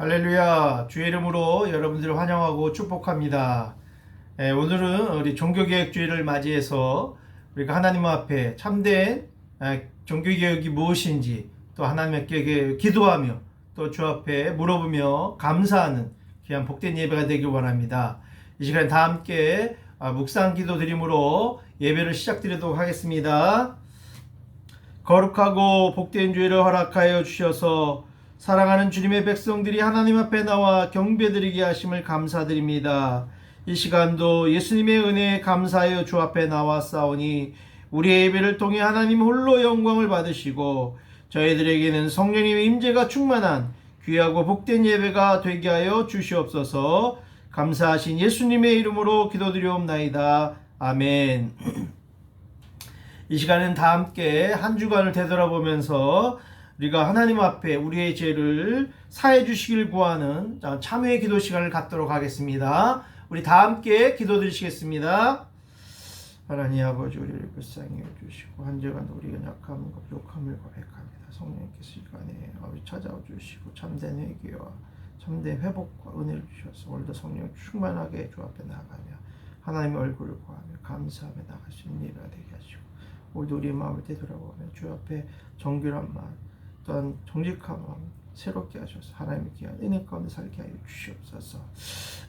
할렐루야. 주의 이름으로 여러분들을 환영하고 축복합니다. 오늘은 우리 종교개혁주의를 맞이해서 우리가 하나님 앞에 참된 종교개혁이 무엇인지, 또 하나님께 기도하며 또 주 앞에 물어보며 감사하는 귀한 복된 예배가 되길 원합니다. 이 시간에 다 함께 묵상 기도 드림으로 예배를 시작드리도록 하겠습니다. 거룩하고 복된 주의를 허락하여 주셔서 사랑하는 주님의 백성들이 하나님 앞에 나와 경배드리게 하심을 감사드립니다. 이 시간도 예수님의 은혜에 감사하여 주 앞에 나왔사오니 우리의 예배를 통해 하나님 홀로 영광을 받으시고 저희들에게는 성령님의 임재가 충만한 귀하고 복된 예배가 되게 하여 주시옵소서. 감사하신 예수님의 이름으로 기도드리옵나이다. 아멘. 이 시간은 다 함께 한 주간을 되돌아보면서 우리가 하나님 앞에 우리의 죄를 사해 주시길 구하는 참회의 기도 시간을 갖도록 하겠습니다. 우리 다 함께 기도 드리시겠습니다. 하나님 아버지, 우리를 불쌍히 여주시고 한 주간 우리가 약함과 부족함을 고백합니다. 성령께서 시간에 찾아와 주시고 참된 회개와 참된 회복과 은혜를 주셔서 오늘도 성령 충만하게 주 앞에 나가며 하나님의 얼굴을 구하며 감사하며 나갈 수 있는 예배가 되게 하시고, 오늘도 우리의 마음을 되돌아보며 주 앞에 정결한 마음 또한 정직한 마음 새롭게 하셔서 하나님의 귀한 은혜 가운데 살게 하여 주시옵소서.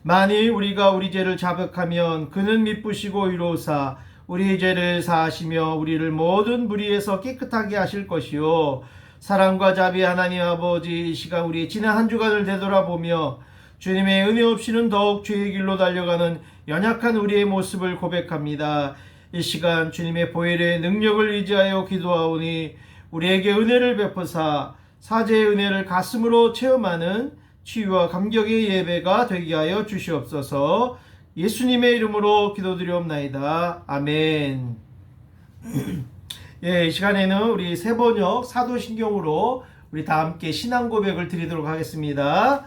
만일 우리가 우리 죄를 자백하면 그는 미쁘시고 의로우사 우리의 죄를 사하시며 우리를 모든 불의에서 깨끗하게 하실 것이요, 사랑과 자비 하나님 아버지, 이 시간 우리 지난 한 주간을 되돌아보며 주님의 은혜 없이는 더욱 죄의 길로 달려가는 연약한 우리의 모습을 고백합니다. 이 시간 주님의 보혈의 능력을 의지하여 기도하오니 우리에게 은혜를 베푸사 사죄의 은혜를 가슴으로 체험하는 치유와 감격의 예배가 되게 하여 주시옵소서. 예수님의 이름으로 기도드리옵나이다. 아멘. 이 시간에는 우리 세번역 사도신경으로 우리 다 함께 신앙 고백을 드리도록 하겠습니다.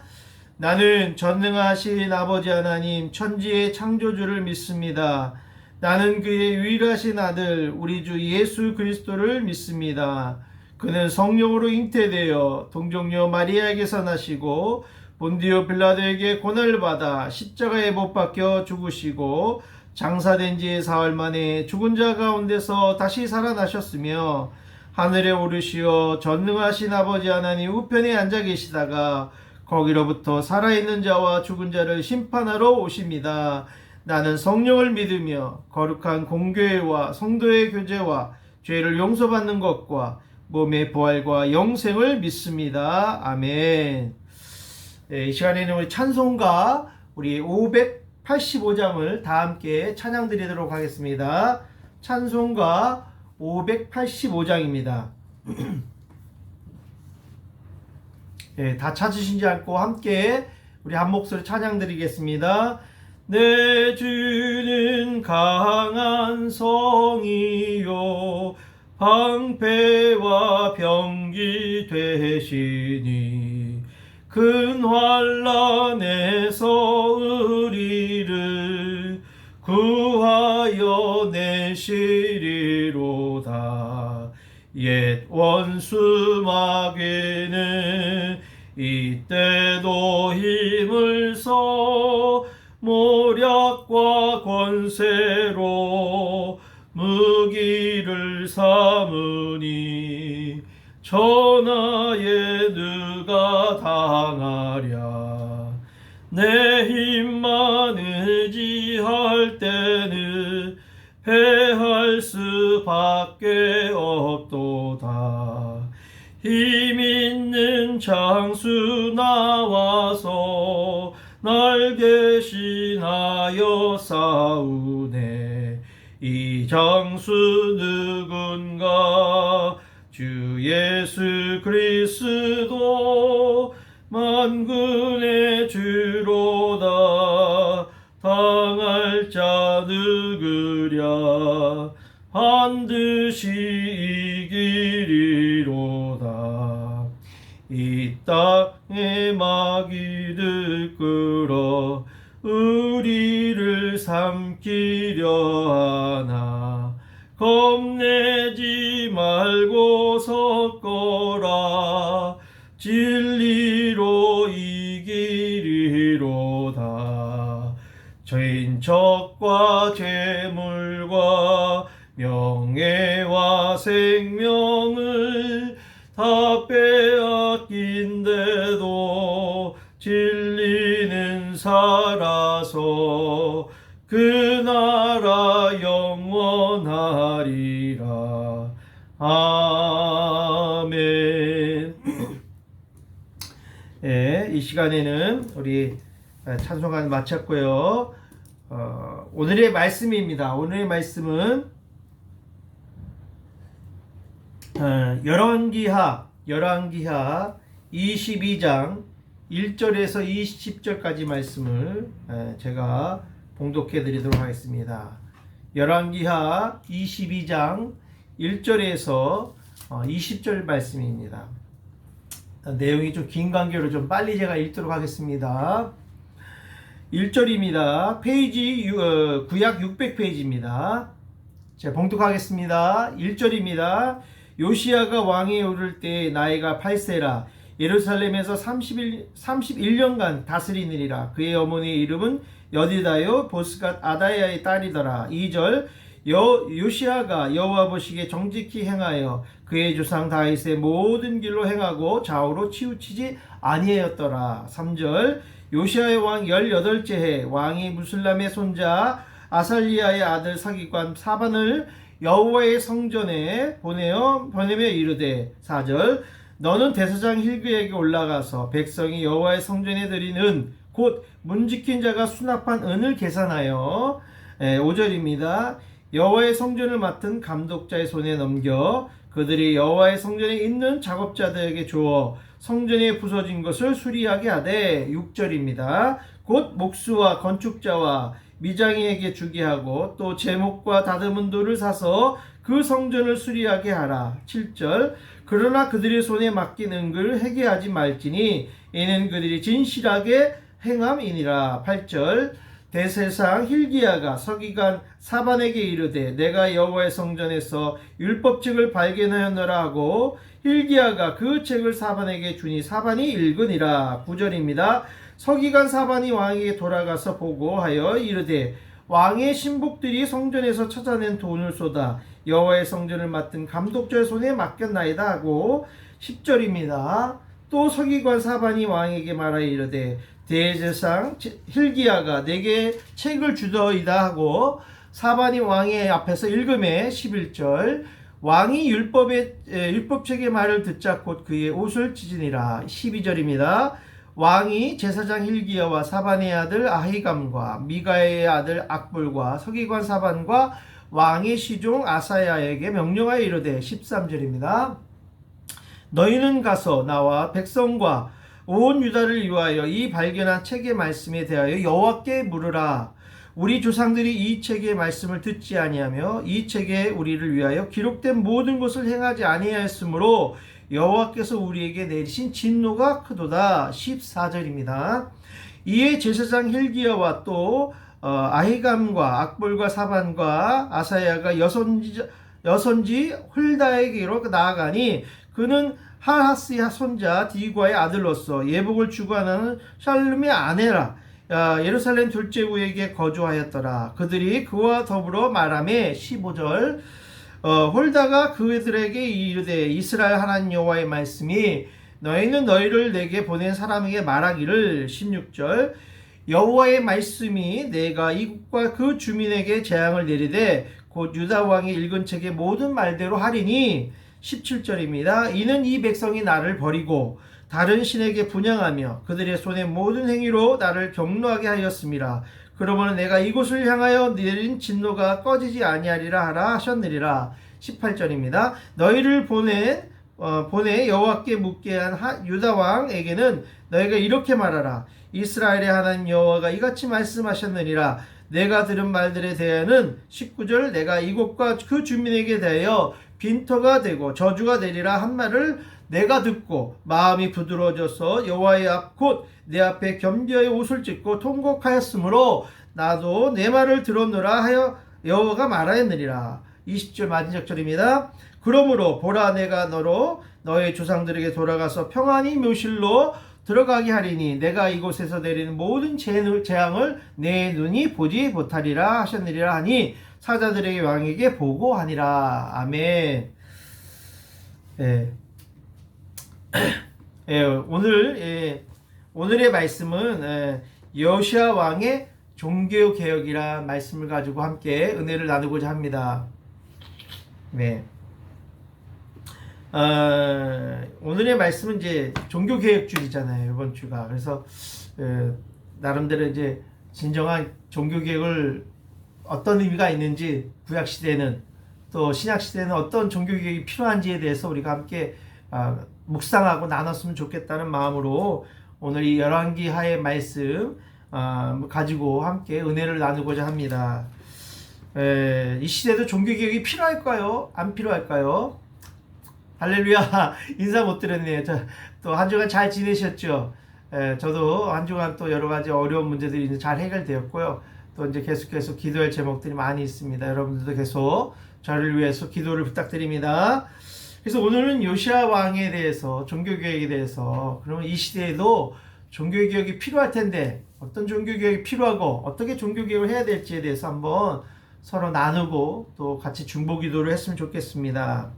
나는 전능하신 아버지 하나님 천지의 창조주를 믿습니다. 나는 그의 유일하신 아들 우리 주 예수 그리스도를 믿습니다. 그는 성령으로 잉태되어 동정녀 마리아에게서 나시고 본디오 빌라도에게 고난을 받아 십자가에 못 박혀 죽으시고 장사된 지 사흘 만에 죽은 자 가운데서 다시 살아나셨으며 하늘에 오르시어 전능하신 아버지 하나님 우편에 앉아 계시다가 거기로부터 살아있는 자와 죽은 자를 심판하러 오십니다. 나는 성령을 믿으며 거룩한 공교회와 성도의 교제와 죄를 용서받는 것과 몸의 부활과 영생을 믿습니다. 아멘. 이 시간에는 우리 찬송가 우리 585장을 다 함께 찬양 드리도록 하겠습니다. 찬송가 585장입니다. 다 찾으신지 않고 함께 우리 한 목소리 찬양 드리겠습니다. 내 주는 강한 성이요 방패와 병기 되시니 큰 환난에서 우리를 구하여 내시리로다. 옛 원수 마귀는 이때도 힘을 써 모략과 권세로 무기를 삼으니 전하에 누가 당하랴. 내 힘만 의지할 때는 패할 수밖에 없도다. 힘 있는 장수 나와서 날 대신하여 싸우네. 이 장수 누군가 주 예수 그리스도 만군의 주로다. 당할 자 누구랴 반드시 이기리로다. 이 땅의 마귀를 끌어 우리를 삼키려 하나 겁내지 말고 섰거라. 진리로 이기 친척과 재물과 명예와 생명을 다 빼앗긴데도 진리는 살아서 그 나라 영원하리라. 아멘. 네, 이 시간에는 우리 찬송가는 마쳤고요. 오늘의 말씀입니다. 오늘의 말씀은 열왕기하 22장 1절에서 20절까지 말씀을 제가 봉독해 드리도록 하겠습니다. 열왕기하 22장 1절에서 20절 말씀입니다. 내용이 좀 긴 관계로 좀 빨리 제가 읽도록 하겠습니다. 1절입니다. 페이지 구약 600페이지입니다. 제가 봉독하겠습니다. 1절입니다. 요시야가 왕위에 오를 때 나이가 8세라 예루살렘에서 31년간 다스리느니라. 그의 어머니의 이름은 여디다요 보스갓 아다야의 딸이더라. 2절 요시야가 여호와 보시기에 정직히 행하여 그의 조상 다윗의 모든 길로 행하고 좌우로 치우치지 아니하였더라. 3절 요시야의 왕 18째 해 왕이 무슬람의 손자 아살리야의 아들 서기관 사반을 여호와의 성전에 보내며 이르되 4절 너는 대사장 힐기야에게 올라가서 백성이 여호와의 성전에 드린 은 곧 문지킨 자가 수납한 은을 계산하여 5절입니다. 여호와의 성전을 맡은 감독자의 손에 넘겨 그들이 여호와의 성전에 있는 작업자들에게 주어 성전에 부서진 것을 수리하게 하되 6절입니다. 곧 목수와 건축자와 미장이에게 주게 하고 또 제목과 다듬은 돌을 사서 그 성전을 수리하게 하라. 7절 그러나 그들의 손에 맡긴 은을 회개하지 말지니 이는 그들이 진실하게 행함이니라. 8절 대세상 힐기야가 서기관 사반에게 이르되 내가 여호와의 성전에서 율법책을 발견하였노라 하고 힐기야가 그 책을 사반에게 주니 사반이 읽으니라. 9절입니다. 서기관 사반이 왕에게 돌아가서 보고하여 이르되 왕의 신복들이 성전에서 찾아낸 돈을 쏟아 여호와의 성전을 맡은 감독자의 손에 맡겼나이다 하고 10절입니다. 또 서기관 사반이 왕에게 말하여 이르되 대제사장 힐기야가 내게 책을 주더이다 하고 사반이 왕의 앞에서 읽음에 11절 왕이 율법책의 말을 듣자 곧 그의 옷을 찢으니라. 12절입니다. 왕이 제사장 힐기야와 사반의 아들 아히감과 미가의 아들 악불과 서기관 사반과 왕의 시종 아사야에게 명령하여 이르되 13절입니다. 너희는 가서 나와 백성과 온 유다를 위하여 이 발견한 책의 말씀에 대하여 여호와께 물으라. 우리 조상들이 이 책의 말씀을 듣지 아니하며 이 책에 우리를 위하여 기록된 모든 것을 행하지 아니하였으므로 여호와께서 우리에게 내리신 진노가 크도다. 14절입니다. 이에 제사장 힐기야와 또 아히감과 악볼과 사반과 아사야가 여선지 홀다에게로 나아가니 그는 하하스의 손자 디과의 아들로서 예복을 주관하는 샬룸의 아내라. 예루살렘 둘째 우에게 거주하였더라. 그들이 그와 더불어 말하매 15절 홀다가 그들에게 이르되 이스라엘 하나님 여호와의 말씀이 너희는 너희를 내게 보낸 사람에게 말하기를 16절 여호와의 말씀이 내가 이국과 그 주민에게 재앙을 내리되 곧 유다 왕이 읽은 책의 모든 말대로 하리니 17절입니다. 이는 이 백성이 나를 버리고 다른 신에게 분향하며 그들의 손의 모든 행위로 나를 경노하게 하였습니다. 그러므로 내가 이곳을 향하여 내린 진노가 꺼지지 아니하리라 하라 하셨느니라. 18절입니다. 너희를 보내 여호와께 묻게 한 유다 왕에게는 너희가 이렇게 말하라. 이스라엘의 하나님 여호와가 이같이 말씀하셨느니라. 내가 들은 말들에 대하여는 19절 내가 이곳과 그 주민에게 대하여 빈터가 되고 저주가 되리라 한 말을 내가 듣고 마음이 부드러워져서 여호와의 앞 곧 내 앞에 겸비하여 옷을 찢고 통곡하였으므로 나도 내 말을 들었노라 하여 여호와가 말하였느니라. 20절 마지막 절입니다. 그러므로 보라 내가 너로 너의 조상들에게 돌아가서 평안히 묘실로 들어가게 하리니 내가 이곳에서 내리는 모든 재앙을 내 눈이 보지 못하리라 하셨느니라 하니 사자들에게 왕에게 보고하니라. 아멘. 예. 예, 오늘의 말씀은 여호시아 왕의 종교 개혁이라 말씀을 가지고 함께 은혜를 나누고자 합니다. 네. 오늘의 말씀은 이제 종교 개혁주이잖아요, 이번 주가. 그래서 나름대로 이제 진정한 종교 개혁을 어떤 의미가 있는지, 구약 시대는 또 신약 시대는 어떤 종교 개혁이 필요한지에 대해서 우리가 함께 묵상하고 나눴으면 좋겠다는 마음으로 오늘 이 열왕기 하의 말씀 가지고 함께 은혜를 나누고자 합니다. 이 시대도 종교 개혁이 필요할까요? 안 필요할까요? 할렐루야. 인사 못 드렸네요. 또 한 주간 잘 지내셨죠? 저도 한 주간 또 여러 가지 어려운 문제들이 이제 잘 해결되었고요. 또 이제 계속해서 기도할 제목들이 많이 있습니다. 여러분들도 계속 저를 위해서 기도를 부탁드립니다. 그래서 오늘은 요시아 왕에 대해서, 종교개혁에 대해서, 그러면 이 시대에도 종교개혁이 필요할 텐데 어떤 종교개혁이 필요하고 어떻게 종교개혁을 해야 될지에 대해서 한번 서로 나누고 또 같이 중보기도를 했으면 좋겠습니다.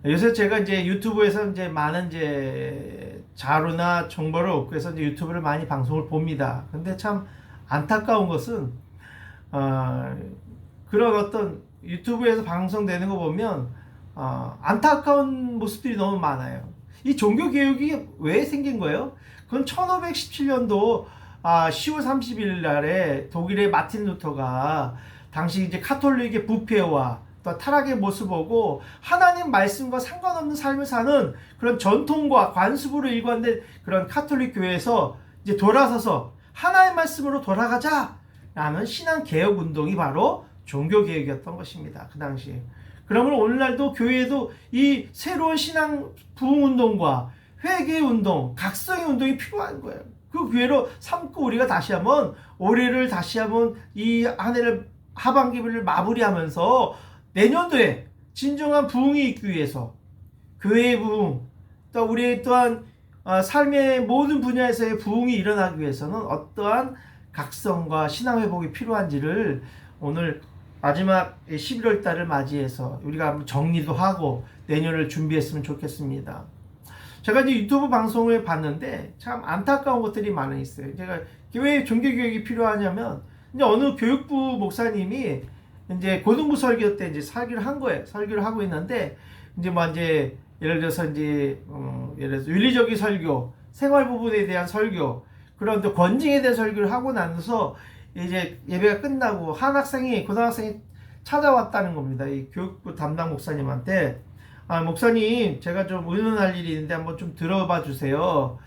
요새 제가 이제 유튜브에서 이제 많은 이제 자료나 정보를 얻고 해서 이제 유튜브를 많이 방송을 봅니다. 근데 참 안타까운 것은 그런 어떤 유튜브에서 방송되는 거 보면 안타까운 모습들이 너무 많아요. 이 종교개혁이 왜 생긴 거예요? 그건 1517년도 10월 30일 날에 독일의 마틴 루터가 당시 이제 카톨릭의 부패와 또 타락의 모습 보고 하나님 말씀과 상관없는 삶을 사는 그런 전통과 관습으로 일관된 그런 카톨릭 교회에서 이제 돌아서서 하나님 말씀으로 돌아가자라는 신앙 개혁 운동이 바로 종교 개혁이었던 것입니다. 그 당시에. 그러면 오늘날도 교회에도 이 새로운 신앙 부흥 운동과 회개 운동, 각성의 운동이 필요한 거예요. 그 기회로 삼고 우리가 다시 한번 올해를 다시 한번 이 한 해를 하반기를 마무리하면서 내년도에 진정한 부흥이 있기 위해서 교회의 부흥, 또 우리 또한 삶의 모든 분야에서의 부흥이 일어나기 위해서는 어떠한 각성과 신앙 회복이 필요한지를 오늘 마지막 11월 달을 맞이해서 우리가 한번 정리도 하고 내년을 준비했으면 좋겠습니다. 제가 이제 유튜브 방송을 봤는데 참 안타까운 것들이 많이 있어요. 제가 왜 종교개혁이 필요하냐면 이제 어느 교육부 목사님이 이제 고등부 설교 때 이제 설교를 한 거예요. 설교를 하고 있는데 이제 이제 예를 들어서 이제 예를 들어서 윤리적인 설교, 생활 부분에 대한 설교, 그런 또 권징에 대한 설교를 하고 나서 이제 예배가 끝나고 한 학생이 고등학생이 찾아왔다는 겁니다. 이 교육부 담당 목사님한테 목사님 제가 좀 의논할 일이 있는데 한번 좀 들어봐 주세요.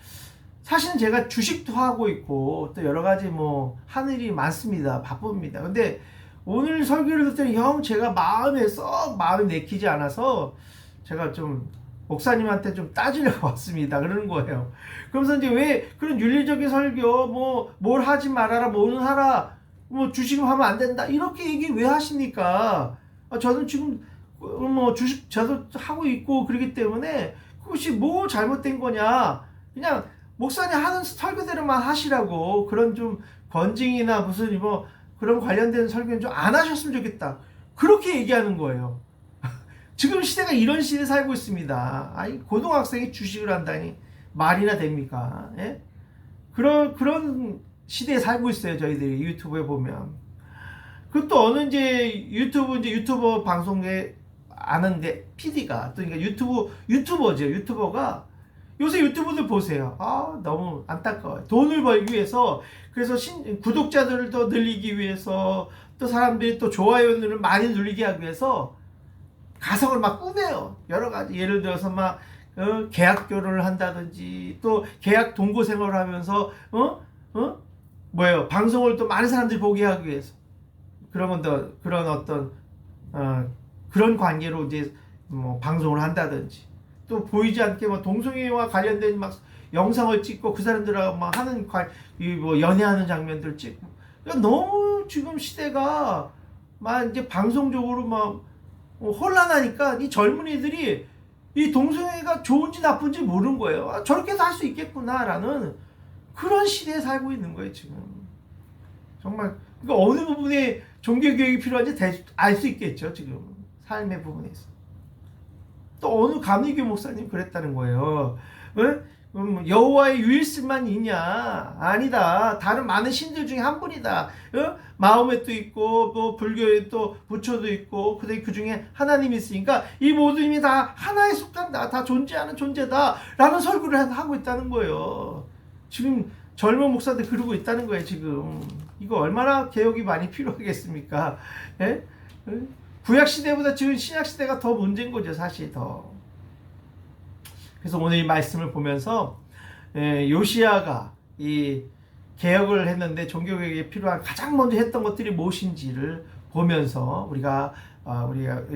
사실은 제가 주식도 하고 있고 또 여러 가지 하는 일이 많습니다. 바쁩니다. 근데 오늘 설교를 듣더니 형 제가 마음에 내키지 않아서 제가 좀 목사님한테 좀 따지려고 왔습니다. 그러는 거예요. 그러면서 이제 왜 그런 윤리적인 설교 뭘 하지 말아라 뭐는 하라 주식 하면 안 된다 이렇게 얘기 왜 하십니까? 저는 지금 주식 저도 하고 있고 그렇기 때문에 그것이 뭐 잘못된 거냐 그냥 목사님 하는 설교대로만 하시라고 그런 좀 권징이나 무슨 그런 관련된 설교는 좀 안 하셨으면 좋겠다. 그렇게 얘기하는 거예요. 지금 시대가 이런 시대에 살고 있습니다. 고등학생이 주식을 한다니 말이나 됩니까? 예? 그런 시대에 살고 있어요. 저희들이 유튜브에 보면. 그것도 어느 이제 유튜버 방송에 아는데 PD가 또 그러니까 유튜버가 요새 유튜브들 보세요. 너무 안타까워요. 돈을 벌기 위해서 그래서 구독자들을 더 늘리기 위해서 또 사람들이 또 좋아요를 많이 누리게 하기 위해서 가성을 막 꾸며요. 여러 가지 예를 들어서 계약 결혼을 한다든지 또 계약 동거 생활을 하면서 방송을 또 많은 사람들이 보게 하기 위해서 그런 어떤 그런 관계로 이제 방송을 한다든지 또 보이지 않게 동성애와 관련된 영상을 찍고 그 사람들하고 하는 연애하는 장면들 찍고 그러니까 너무 지금 시대가 이제 방송적으로 혼란하니까 이 젊은이들이 이 동성애가 좋은지 나쁜지 모르는 거예요. 아, 저렇게도 할 수 있겠구나라는 그런 시대에 살고 있는 거예요, 지금. 정말 그러니까 어느 부분에 종교교육이 필요한지 알 수 있겠죠, 지금. 삶의 부분에서. 또 어느 감리교 목사님 그랬다는 거예요. 여호와의 유일신만 있냐? 아니다. 다른 많은 신들 중에 한 분이다. 마호멧도 있고 또 불교에 또 부처도 있고 그 중에 하나님이 있으니까 이 모든 힘이 다 하나에 속한다. 다 존재하는 존재다. 라는 설교를 하고 있다는 거예요. 지금 젊은 목사들 그러고 있다는 거예요, 지금. 이거 얼마나 개혁이 많이 필요하겠습니까? 예? 구약시대보다 지금 신약시대가 더 문제인 거죠, 사실 더. 그래서 오늘 이 말씀을 보면서 요시야가 이 개혁을 했는데 종교개혁에 필요한 가장 먼저 했던 것들이 무엇인지를 보면서 우리가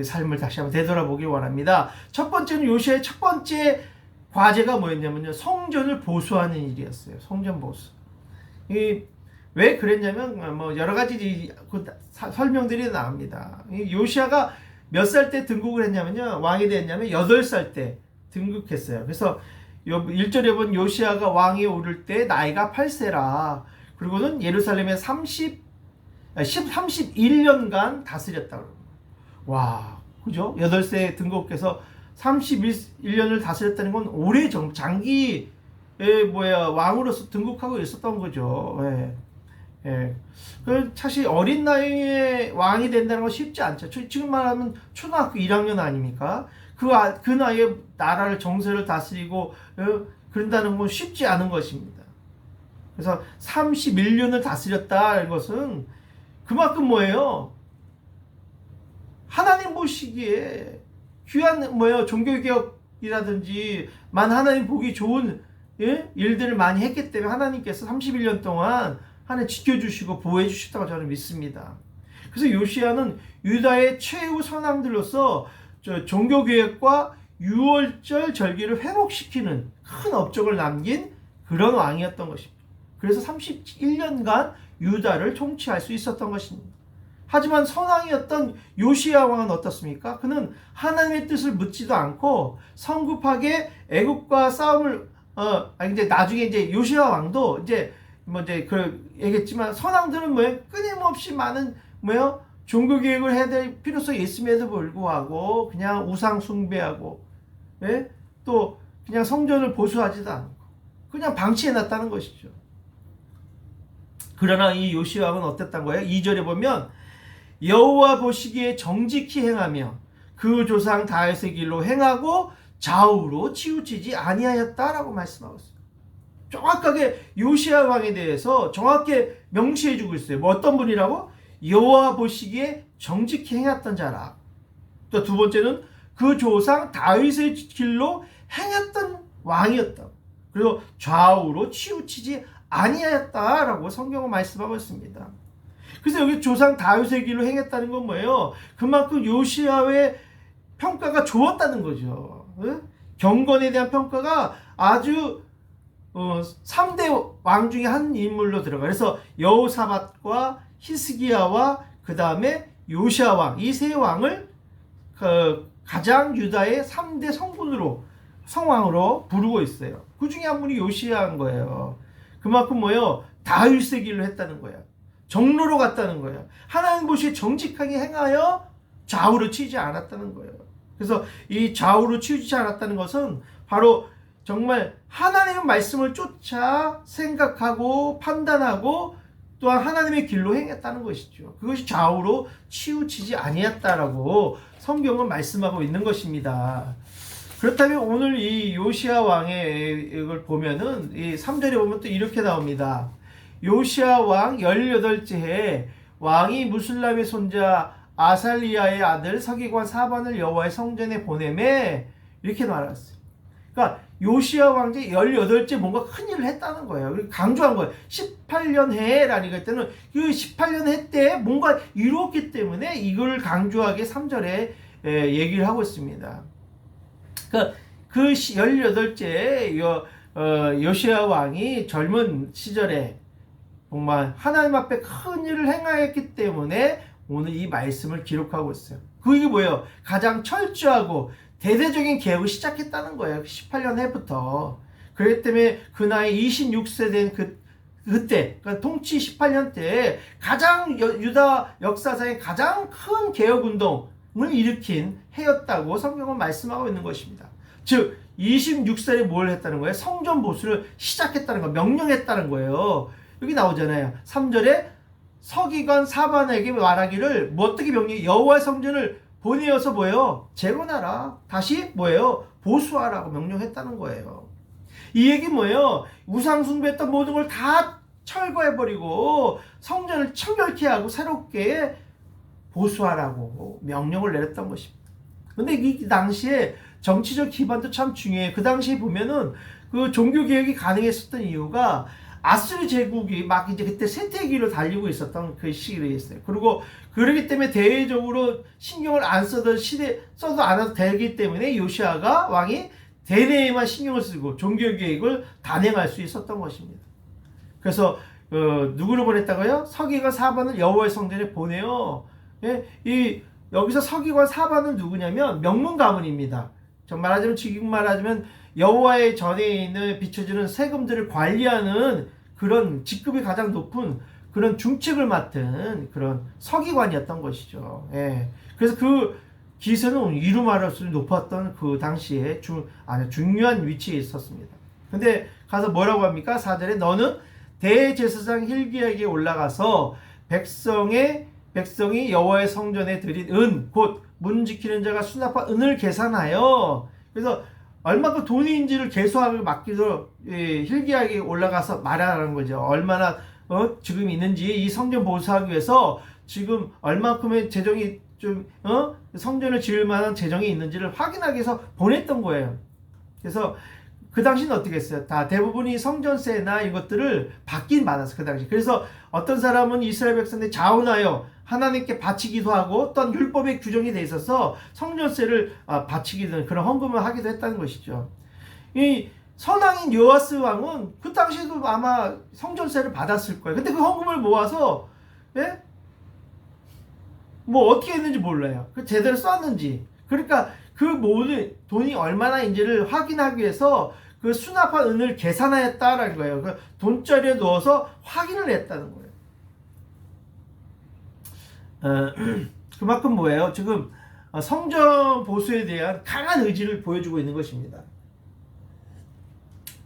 삶을 다시 한번 되돌아보길 원합니다. 첫 번째는 요시야의 첫 번째 과제가 뭐였냐면요, 성전을 보수하는 일이었어요. 성전 보수. 왜 그랬냐면 뭐 여러 가지 설명들이 나옵니다. 요시야가 몇 살 때 등극을 했냐면요, 왕이 됐냐면 8살 때 등극했어요. 그래서 1절에 본 요시야가 왕에 오를 때 나이가 8세라. 그리고는 예루살렘에 31년간 다스렸다. 와, 그죠? 8세 등극해서 31년을 다스렸다는 건 오래 장기 왕으로서 등극하고 있었던 거죠. 예. 예. 사실 어린 나이에 왕이 된다는 건 쉽지 않죠. 지금 말하면 초등학교 1학년 아닙니까? 그 나이에 나라를 정세를 다스리고 그런다는 건 쉽지 않은 것입니다. 그래서 31년을 다스렸다는 것은 그만큼 뭐예요? 하나님 보시기에 귀한 종교개혁이라든지 하나님 보기 좋은 일들을 많이 했기 때문에 하나님께서 31년 동안 하나님 지켜주시고 보호해 주셨다고 저는 믿습니다. 그래서 요시야는 유다의 최후 선왕들로서 종교개혁과 유월절 절기를 회복시키는 큰 업적을 남긴 그런 왕이었던 것입니다. 그래서 31년간 유다를 통치할 수 있었던 것입니다. 하지만 선왕이었던 요시야 왕은 어떻습니까? 그는 하나님의 뜻을 묻지도 않고 성급하게 애국과 싸움을 이제 나중에 이제 요시야 왕도 얘기했지만 선왕들은 끊임없이 많은 종교개혁을 해야 될 필요성이 있음에도 불구하고 그냥 우상 숭배하고 또 그냥 성전을 보수하지도 않고 그냥 방치해놨다는 것이죠. 그러나 이 요시야 왕은 어땠던 거예요? 2절에 보면 여호와 보시기에 정직히 행하며 그 조상 다윗의 길로 행하고 좌우로 치우치지 아니하였다라고 말씀하고 있어요. 정확하게 요시야 왕에 대해서 정확하게 명시해주고 있어요. 어떤 분이라고? 여호와 보시기에 정직히 행했던 자라. 또 두 번째는 그 조상 다윗의 길로 행했던 왕이었다. 그리고 좌우로 치우치지 아니하였다라고 성경은 말씀하고 있습니다. 그래서 여기 조상 다윗의 길로 행했다는 건 뭐예요? 그만큼 요시야의 평가가 좋았다는 거죠. 경건에 대한 평가가 아주 3대 왕 중에 한 인물로 들어가. 그래서 여호사밧과 히스기야와 그 다음에 요시야 왕, 이 세 왕을 가장 유다의 3대 성왕으로 부르고 있어요. 그 중에 한 분이 요시야인 거예요. 그만큼 다윗의 길로 했다는 거예요. 정로로 갔다는 거예요. 하나님 보시기에 정직하게 행하여 좌우로 치지 않았다는 거예요. 그래서 이 좌우로 치우치지 않았다는 것은 바로 정말 하나님의 말씀을 쫓아 생각하고 판단하고 또한 하나님의 길로 행했다는 것이죠. 그것이 좌우로 치우치지 아니했다라고 성경은 말씀하고 있는 것입니다. 그렇다면 오늘 이 요시야 왕의 이걸 보면은 이 3절에 보면 또 이렇게 나옵니다. 요시야 왕 18째 해에 왕이 무술람의 손자 아살리야의 아들 서기관 사반을 여호와의 성전에 보내매 이렇게 말했어요. 그러니까 요시야 왕제 18째 뭔가 큰 일을 했다는 거예요. 강조한 거예요. 18년 해라니까 했더니 그 18년 해 때 뭔가 이루었기 때문에 이걸 강조하게 3절에 얘기를 하고 있습니다. 그러니까 그 18째 요시야 왕이 젊은 시절에 정말 하나님 앞에 큰 일을 행하였기 때문에 오늘 이 말씀을 기록하고 있어요. 그게 뭐예요? 가장 철저하고 대대적인 개혁을 시작했다는 거예요. 18년 해부터. 그렇기 때문에 그 나이 26세 된 그때, 그러니까 통치 18년 때 가장 유다 역사상의 가장 큰 개혁운동을 일으킨 해였다고 성경은 말씀하고 있는 것입니다. 즉 26살에 뭘 했다는 거예요? 성전 보수를 시작했다는 거, 명령했다는 거예요. 여기 나오잖아요. 3절에 서기관 사반에게 말하기를 뭐 어떻게 명령? 여호와의 성전을 보내어서 뭐예요? 재건하라. 다시 뭐예요? 보수하라고 명령했다는 거예요. 이 얘기 뭐예요? 우상 숭배했던 모든 걸 다 철거해버리고 성전을 청결케 하고 새롭게 보수하라고 명령을 내렸던 것입니다. 근데 이 당시에 정치적 기반도 참 중요해요. 그 당시에 보면은 그 종교개혁이 가능했었던 이유가 아수르 제국이 막 이제 그때 쇠퇴기로 달리고 있었던 그 시기였어요. 그리고 그러기 때문에 대외적으로 신경을 안 써도 써도 안 해도 되기 때문에 요시아가 왕이 대내에만 신경을 쓰고 종교개혁을 단행할 수 있었던 것입니다. 그래서 누구를 보냈다고요? 서기관 사반을 여호와의 성전에 보내요. 예? 여기서 서기관 사반은 누구냐면 명문 가문입니다. 말하자면 지금 말하자면 여호와의 전에 있는 비춰지는 세금들을 관리하는 그런 직급이 가장 높은 그런 중책을 맡은 그런 서기관이었던 것이죠. 예. 그래서 그 기세는 이루 말할 수 높았던 그 당시에 아주 중요한 위치에 있었습니다. 근데 가서 뭐라고 합니까? 4절에 너는 대제사장 hil기야에게 올라가서 백성이 여호와의 성전에 드린 은 곧 문 지키는 자가 수납한 은을 계산하여, 그래서 얼마큼 돈인지를 계수하고 맡기도록 hil기야에게 올라가서 말하라는 거죠. 얼마나 지금 있는지, 이 성전 보수하기 위해서 지금 얼마큼의 재정이 성전을 지을 만한 재정이 있는지를 확인하기 위해서 보냈던 거예요. 그래서 그 당시는 어떻게 했어요? 다 대부분이 성전세나 이것들을 받긴 받았어, 그 당시. 그래서 어떤 사람은 이스라엘 백성들이 자원하여 하나님께 바치기도 하고, 어떤 율법에 규정이 돼 있어서 성전세를 바치기도, 그런 헌금을 하기도 했다는 것이죠. 이 선왕인 요아스 왕은 그 당시에도 아마 성전세를 받았을 거예요. 근데 그 헌금을 모아서, 예? 뭐 어떻게 했는지 몰라요. 그 제대로 썼는지. 그러니까 그 모든 돈이 얼마나인지를 확인하기 위해서 그 수납한 은을 계산하였다라는 거예요. 그 돈자리에 넣어서 확인을 했다는 거예요. 그만큼 뭐예요? 지금 성전 보수에 대한 강한 의지를 보여주고 있는 것입니다.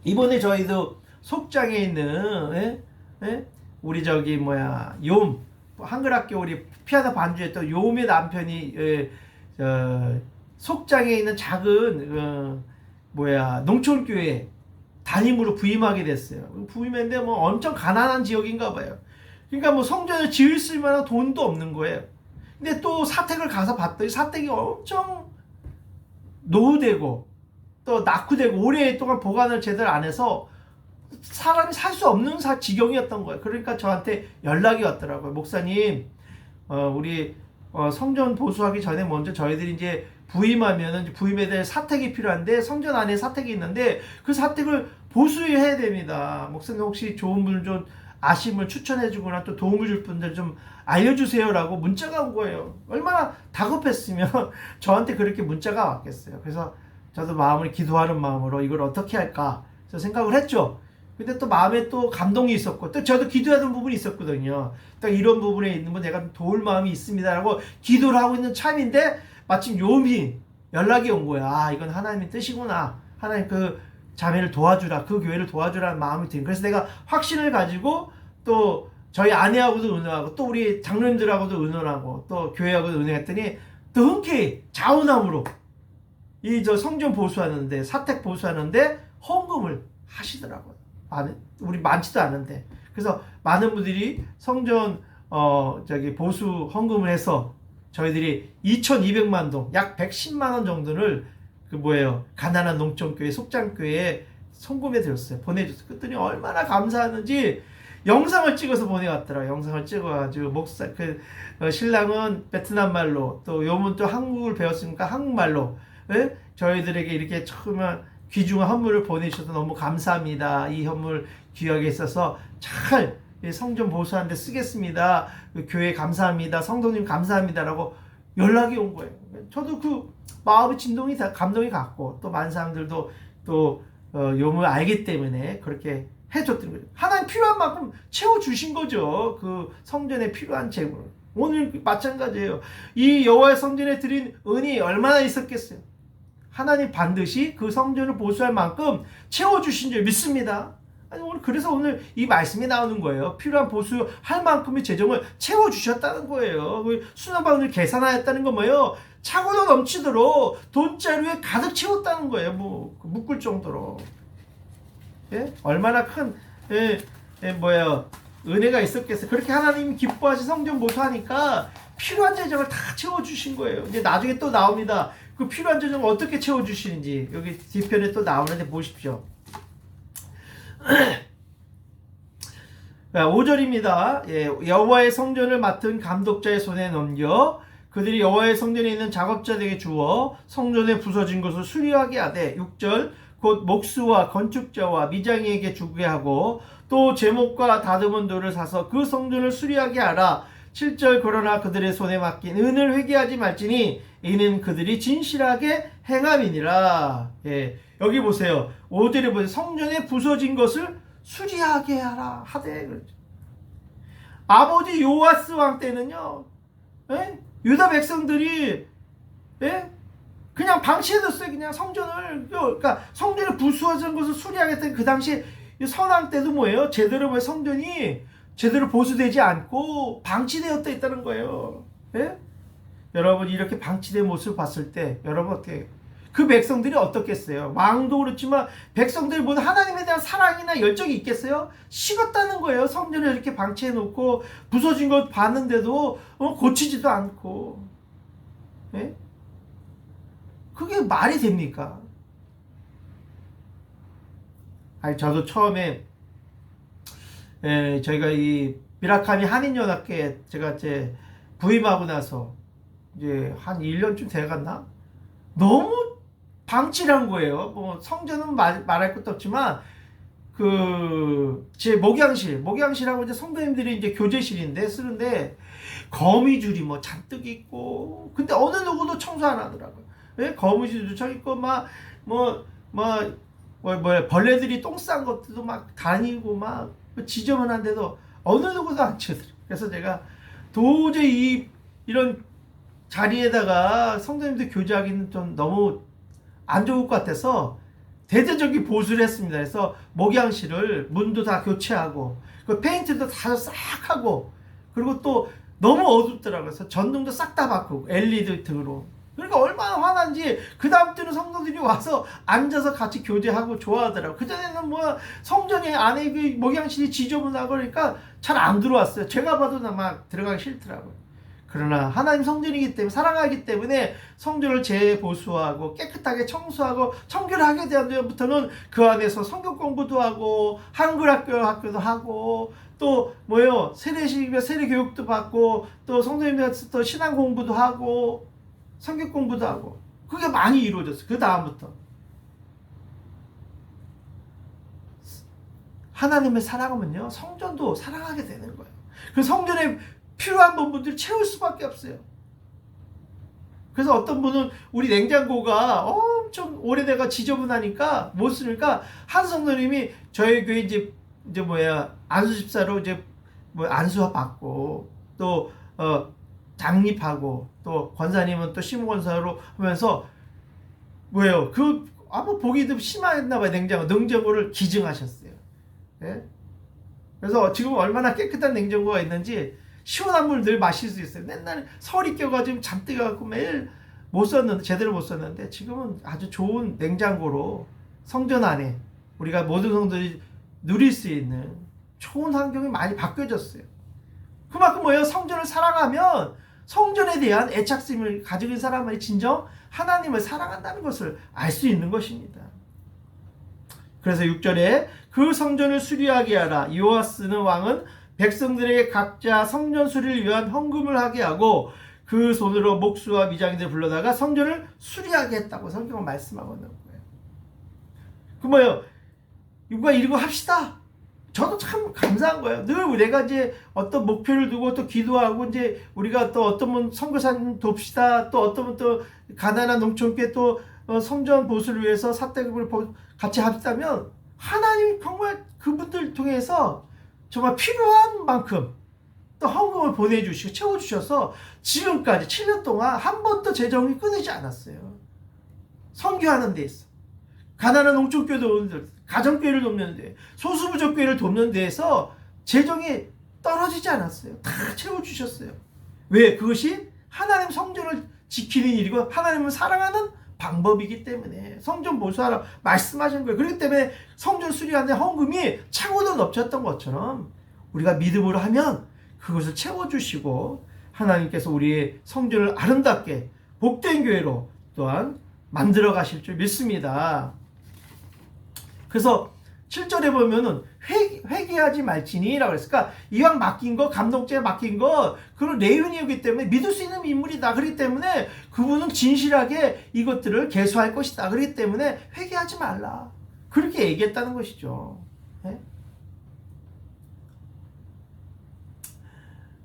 이번에 저희도 속장에 있는 우리 한글학교 우리 피아노 반주했던 요음의 남편이 속장에 있는 작은 농촌교회 담임으로 부임하게 됐어요. 부임했는데 뭐 엄청 가난한 지역인가 봐요. 그러니까 뭐 성전을 지을 수 만한 돈도 없는 거예요. 근데 또 사택을 가서 봤더니 사택이 엄청 노후되고 또 낙후되고 오랫동안 보관을 제대로 안 해서 사람이 살 수 없는 지경이었던 거예요. 그러니까 저한테 연락이 왔더라고요. 목사님, 우리 성전 보수하기 전에 먼저 저희들이 이제 부임하면은 부임에 대해 사택이 필요한데 성전 안에 사택이 있는데 그 사택을 보수해야 됩니다. 목사님 혹시 좋은 분 좀 아시면 추천해주거나 또 도움을 줄 분들 좀 알려주세요라고 문자가 온 거예요. 얼마나 다급했으면 저한테 그렇게 문자가 왔겠어요. 그래서 저도 마음을 기도하는 마음으로 이걸 어떻게 할까 생각을 했죠. 근데 또 마음에 또 감동이 있었고 또 저도 기도하던 부분이 있었거든요. 딱 이런 부분에 있는 분 내가 도울 마음이 있습니다라고 기도를 하고 있는 참인데 마침 요음이 연락이 온 거야. 이건 하나님의 뜻이구나. 하나님 그 자매를 도와주라, 그 교회를 도와주라는 마음이 든. 그래서 내가 확신을 가지고 또 저희 아내하고도 의논하고 또 우리 장로님들하고도 의논하고 또 교회하고도 의논했더니 또 흔쾌히 자원함으로 성전 보수하는데, 사택 보수하는데 헌금을 하시더라고요. 우리 많지도 않은데. 그래서 많은 분들이 성전 보수 헌금을 해서 저희들이 2,200만 동, 약 110만 원 정도를 가난한 농촌교회 속장교회에 송금해 드렸어요. 보내줬어요. 그랬더니 얼마나 감사하는지 영상을 찍어서 보내왔더라. 영상을 찍어가지고 신랑은 베트남 말로, 또 요문 또 한국을 배웠으니까 한국말로 저희들에게 이렇게 처음 귀중한 헌물을 보내주셔서 너무 감사합니다. 이 헌물 귀하게 있어서 잘 성전 보수하는 데 쓰겠습니다. 교회 감사합니다. 성도님 감사합니다라고 연락이 온 거예요. 저도 그 마음의 진동이 다 감동이 갔고 또 많은 사람들도 또 요물 알기 때문에 그렇게 해줬던 거죠. 하나님 필요한 만큼 채워주신 거죠. 그 성전에 필요한 재물. 오늘 마찬가지예요. 이 여호와의 성전에 드린 은이 얼마나 있었겠어요. 하나님 반드시 그 성전을 보수할 만큼 채워주신 줄 믿습니다. 아니, 그래서 오늘 이 말씀이 나오는 거예요. 필요한 보수할 만큼의 재정을 채워주셨다는 거예요. 수납방을 계산하였다는 건 뭐예요? 차고도 넘치도록 돈자루에 가득 채웠다는 거예요. 뭐 묶을 정도로. 예? 얼마나 큰 은혜가 있었겠어요. 그렇게 하나님이 기뻐하신 성전 보수하니까 필요한 재정을 다 채워주신 거예요. 이제 나중에 또 나옵니다. 그 필요한 재정을 어떻게 채워주시는지 여기 뒤편에 또 나오는데 보십시오. 5절입니다. 예, 여호와의 성전을 맡은 감독자의 손에 넘겨 그들이 여호와의 성전에 있는 작업자들에게 주어 성전에 부서진 것을 수리하게 하되 6절 곧 목수와 건축자와 미장이에게 주게 하고 또 제목과 다듬은 돌을 사서 그 성전을 수리하게 하라. 7절 그러나 그들의 손에 맡긴 은을 회개하지 말지니 이는 그들이 진실하게 행함이니라. 예, 여기 보세요. 5절에 보세요. 성전에 부서진 것을 수리하게 하라 하되 그렇죠. 아버지 요아스 왕 때는요, 예? 유다 백성들이 예? 그냥 방치해뒀어요. 그냥 성전을. 그러니까 성전을 부수어진 것을 수리하겠다는 그 당시 선왕 때도 뭐예요? 제대로 성전이 제대로 보수되지 않고 방치되었다 있다는 거예요. 예? 여러분 이렇게 방치된 모습을 봤을 때 여러분 어떻게 그 백성들이 어떻겠어요? 왕도 그렇지만 백성들이 모두 하나님에 대한 사랑이나 열정이 있겠어요? 식었다는 거예요. 성전을 이렇게 방치해 놓고 부서진 것 봤는데도 고치지도 않고. 예? 그게 말이 됩니까? 아니 저도 처음에 저희가 이 미라카미 한인연합회에 제가 이제 부임하고 나서 이제 한 1년쯤 돼갔나? 너무 방치한 거예요. 뭐 성전은 말할 것도 없지만 제 목양실하고 이제 성도님들이 이제 교제실인데 쓰는데 거미줄이 뭐 잔뜩 있고 근데 어느 누구도 청소 안 하더라고요. 왜? 거미줄도 쳐 있고 벌레들이 똥 싼 것들도 막 다니고 막 지저분한데도 어느 누구도 안 치더라고요. 그래서 제가 도저히 이런 자리에다가 성도님들 교제하기는 좀 너무 안 좋을 것 같아서 대대적인 보수를 했습니다. 그래서 목양실을 문도 다 교체하고 그 페인트도 다 싹 하고 그리고 또 너무 어둡더라고요. 그래서 전등도 싹 다 바꾸고 LED 등으로. 그러니까 얼마나 화난지 그 다음 때는 성도들이 와서 앉아서 같이 교제하고 좋아하더라고요. 그전에는 뭐 성전에 안에 그 목양실이 지저분하고 그러니까 잘 안 들어왔어요. 제가 봐도 막 들어가기 싫더라고요. 그러나 하나님 성전이기 때문에 사랑하기 때문에 성전을 재보수하고 깨끗하게 청소하고 청결하게 된 다음부터는 그 안에서 성경 공부도 하고 한글 학교도 하고 또 세례식이면 세례 교육도 받고 또 성도님들한테 또 신앙 공부도 하고 성경 공부도 하고 그게 많이 이루어졌어요. 그 다음부터 하나님의 사랑하면요 성전도 사랑하게 되는 거예요. 그 성전에 필요한 부분들을 채울 수밖에 없어요. 그래서 어떤 분은 우리 냉장고가 엄청 오래돼가 지저분하니까 못 쓰니까 한 성도님이 저희 교회 이제 안수집사로 이제 안수 받고 또 장립하고 또 권사님은 또 시무권사로 하면서 아무 보기도 심했나 봐요. 냉장고를 기증하셨어요. 예? 그래서 지금 얼마나 깨끗한 냉장고가 있는지 시원한 물 늘 마실 수 있어요. 맨날 설이 껴가지고 잔뜩 갖고 매일 제대로 못 썼는데 지금은 아주 좋은 냉장고로 성전 안에 우리가 모든 성도들이 누릴 수 있는 좋은 환경이 많이 바뀌어졌어요. 그만큼 성전을 사랑하면 성전에 대한 애착심을 가지고 있는 사람이 진정 하나님을 사랑한다는 것을 알 수 있는 것입니다. 그래서 6절에 그 성전을 수리하게 하라. 요아스는 왕은 백성들에게 각자 성전 수리를 위한 헌금을 하게 하고 그 손으로 목수와 미장이들 불러다가 성전을 수리하게 했다고 성경은 말씀하고 있는 거예요. 이거 합시다. 저도 참 감사한 거예요. 늘 내가 이제 어떤 목표를 두고 또 기도하고 이제 우리가 또 어떤 분 선교사님 돕시다, 또 어떤 분 또 가난한 농촌교회 또 성전 보수를 위해서 사대급을 같이 합시다면 하나님이 정말 그분들 통해서 정말 필요한 만큼 또 헌금을 보내주시고 채워주셔서 지금까지 7년 동안 한 번도 재정이 끊이지 않았어요. 선교하는 데 있어. 가난한 농촌교회도 돕는 가정교회를 돕는 데, 소수부족교회를 돕는 데에서 재정이 떨어지지 않았어요. 다 채워주셨어요. 왜? 그것이 하나님 성전을 지키는 일이고 하나님을 사랑하는 방법이기 때문에 성전 보수하라 말씀하신 거예요. 그렇기 때문에 성전 수리하는 헌금이 차고도 넘쳤던 것처럼 우리가 믿음으로 하면 그것을 채워주시고 하나님께서 우리의 성전을 아름답게 복된 교회로 또한 만들어 가실 줄 믿습니다. 그래서 7절에 보면은 회개하지 말지니라고 그랬으니까 이왕 맡긴 거, 감독제에 맡긴 거 그런 레위인이기 때문에 믿을 수 있는 인물이다. 그렇기 때문에 그분은 진실하게 이것들을 계수할 것이다. 그렇기 때문에 회개하지 말라. 그렇게 얘기했다는 것이죠. 네?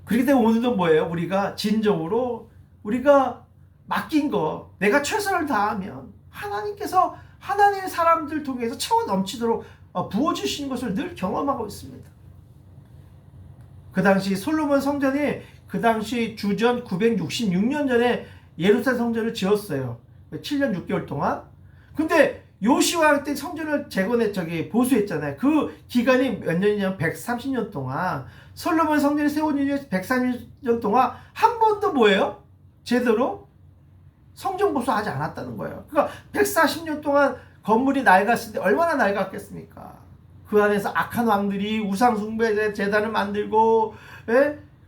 그렇기 때문에 오늘도 뭐예요? 우리가 진정으로 우리가 맡긴 거 내가 최선을 다하면 하나님께서 하나님의 사람들 통해서 채워 넘치도록 부어주시는 것을 늘 경험하고 있습니다. 그 당시 솔로몬 성전이 그 당시 주전 966년 전에 예루살렘 성전을 지었어요. 7년 6개월 동안. 근데 요시와 때 성전을 보수했잖아요. 그 기간이 몇 년이냐면 130년 동안 솔로몬 성전이 세운 지 130년 동안 한 번도 뭐예요? 제대로 성전 보수하지 않았다는 거예요. 그러니까 140년 동안 건물이 낡았을 때 얼마나 낡았겠습니까? 그 안에서 악한 왕들이 우상 숭배 제단을 만들고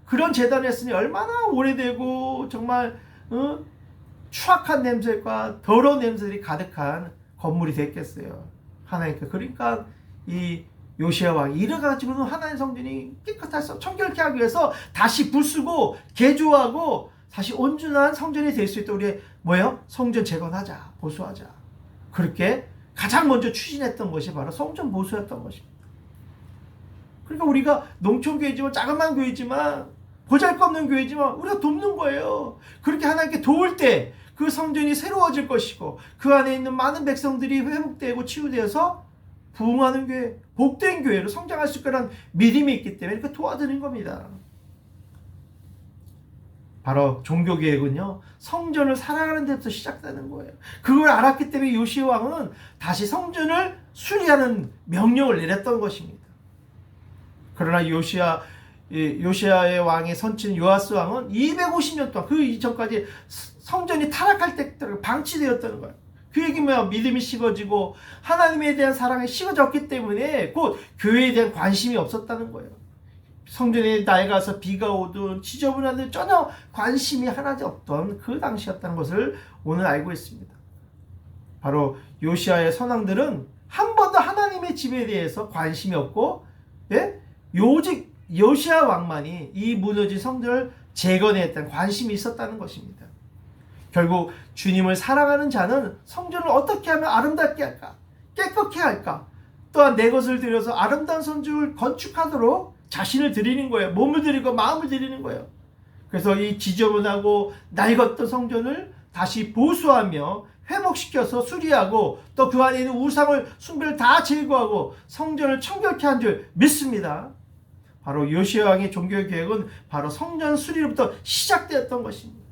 그런 제단을 했으니 얼마나 오래되고 정말 추악한 냄새과 더러운 냄새들이 가득한 건물이 됐겠어요. 하나님께. 그러니까 이 요시야 왕이 이래가지고는 하나님 성전이 깨끗해서 청결케 하기 위해서 다시 부수고 개조하고 다시 온전한 성전이 될 수 있도록 우리 뭐예요? 성전 재건하자, 보수하자. 그렇게 가장 먼저 추진했던 것이 바로 성전 보수였던 것입니다. 그러니까 우리가 농촌교회지만 작은만 교회지만 보잘것없는 교회지만 우리가 돕는 거예요. 그렇게 하나님께 도울 때 그 성전이 새로워질 것이고 그 안에 있는 많은 백성들이 회복되고 치유되어서 부흥하는 교회, 복된 교회로 성장할 수 있다는 믿음이 있기 때문에 이렇게 도와드리는 겁니다. 바로 종교개혁은요, 성전을 사랑하는 데부터 시작되는 거예요. 그걸 알았기 때문에 요시야 왕은 다시 성전을 수리하는 명령을 내렸던 것입니다. 그러나 요시야의 왕의 선친 요아스 왕은 250년 동안 그 이전까지 성전이 타락할 때까지 방치되었다는 거예요. 그 얘기면 믿음이 식어지고 하나님에 대한 사랑이 식어졌기 때문에 곧 교회에 대한 관심이 없었다는 거예요. 성전에 낡아서 비가 오든 지저분하든 전혀 관심이 하나도 없던 그 당시였다는 것을 오늘 알고 있습니다. 바로 요시야의 선왕들은 한 번도 하나님의 집에 대해서 관심이 없고 오직 요시야 왕만이 이 무너진 성전을 재건했다는 관심이 있었다는 것입니다. 결국 주님을 사랑하는 자는 성전을 어떻게 하면 아름답게 할까? 깨끗게 할까? 또한 내 것을 들여서 아름다운 성전을 건축하도록 자신을 드리는 거예요. 몸을 드리고 마음을 드리는 거예요. 그래서 이 지저분하고 낡았던 성전을 다시 보수하며 회복시켜서 수리하고 또 그 안에 있는 우상을 숭배를 다 제거하고 성전을 청결케 한 줄 믿습니다. 바로 요시야 왕의 종교 계획은 바로 성전 수리로부터 시작되었던 것입니다.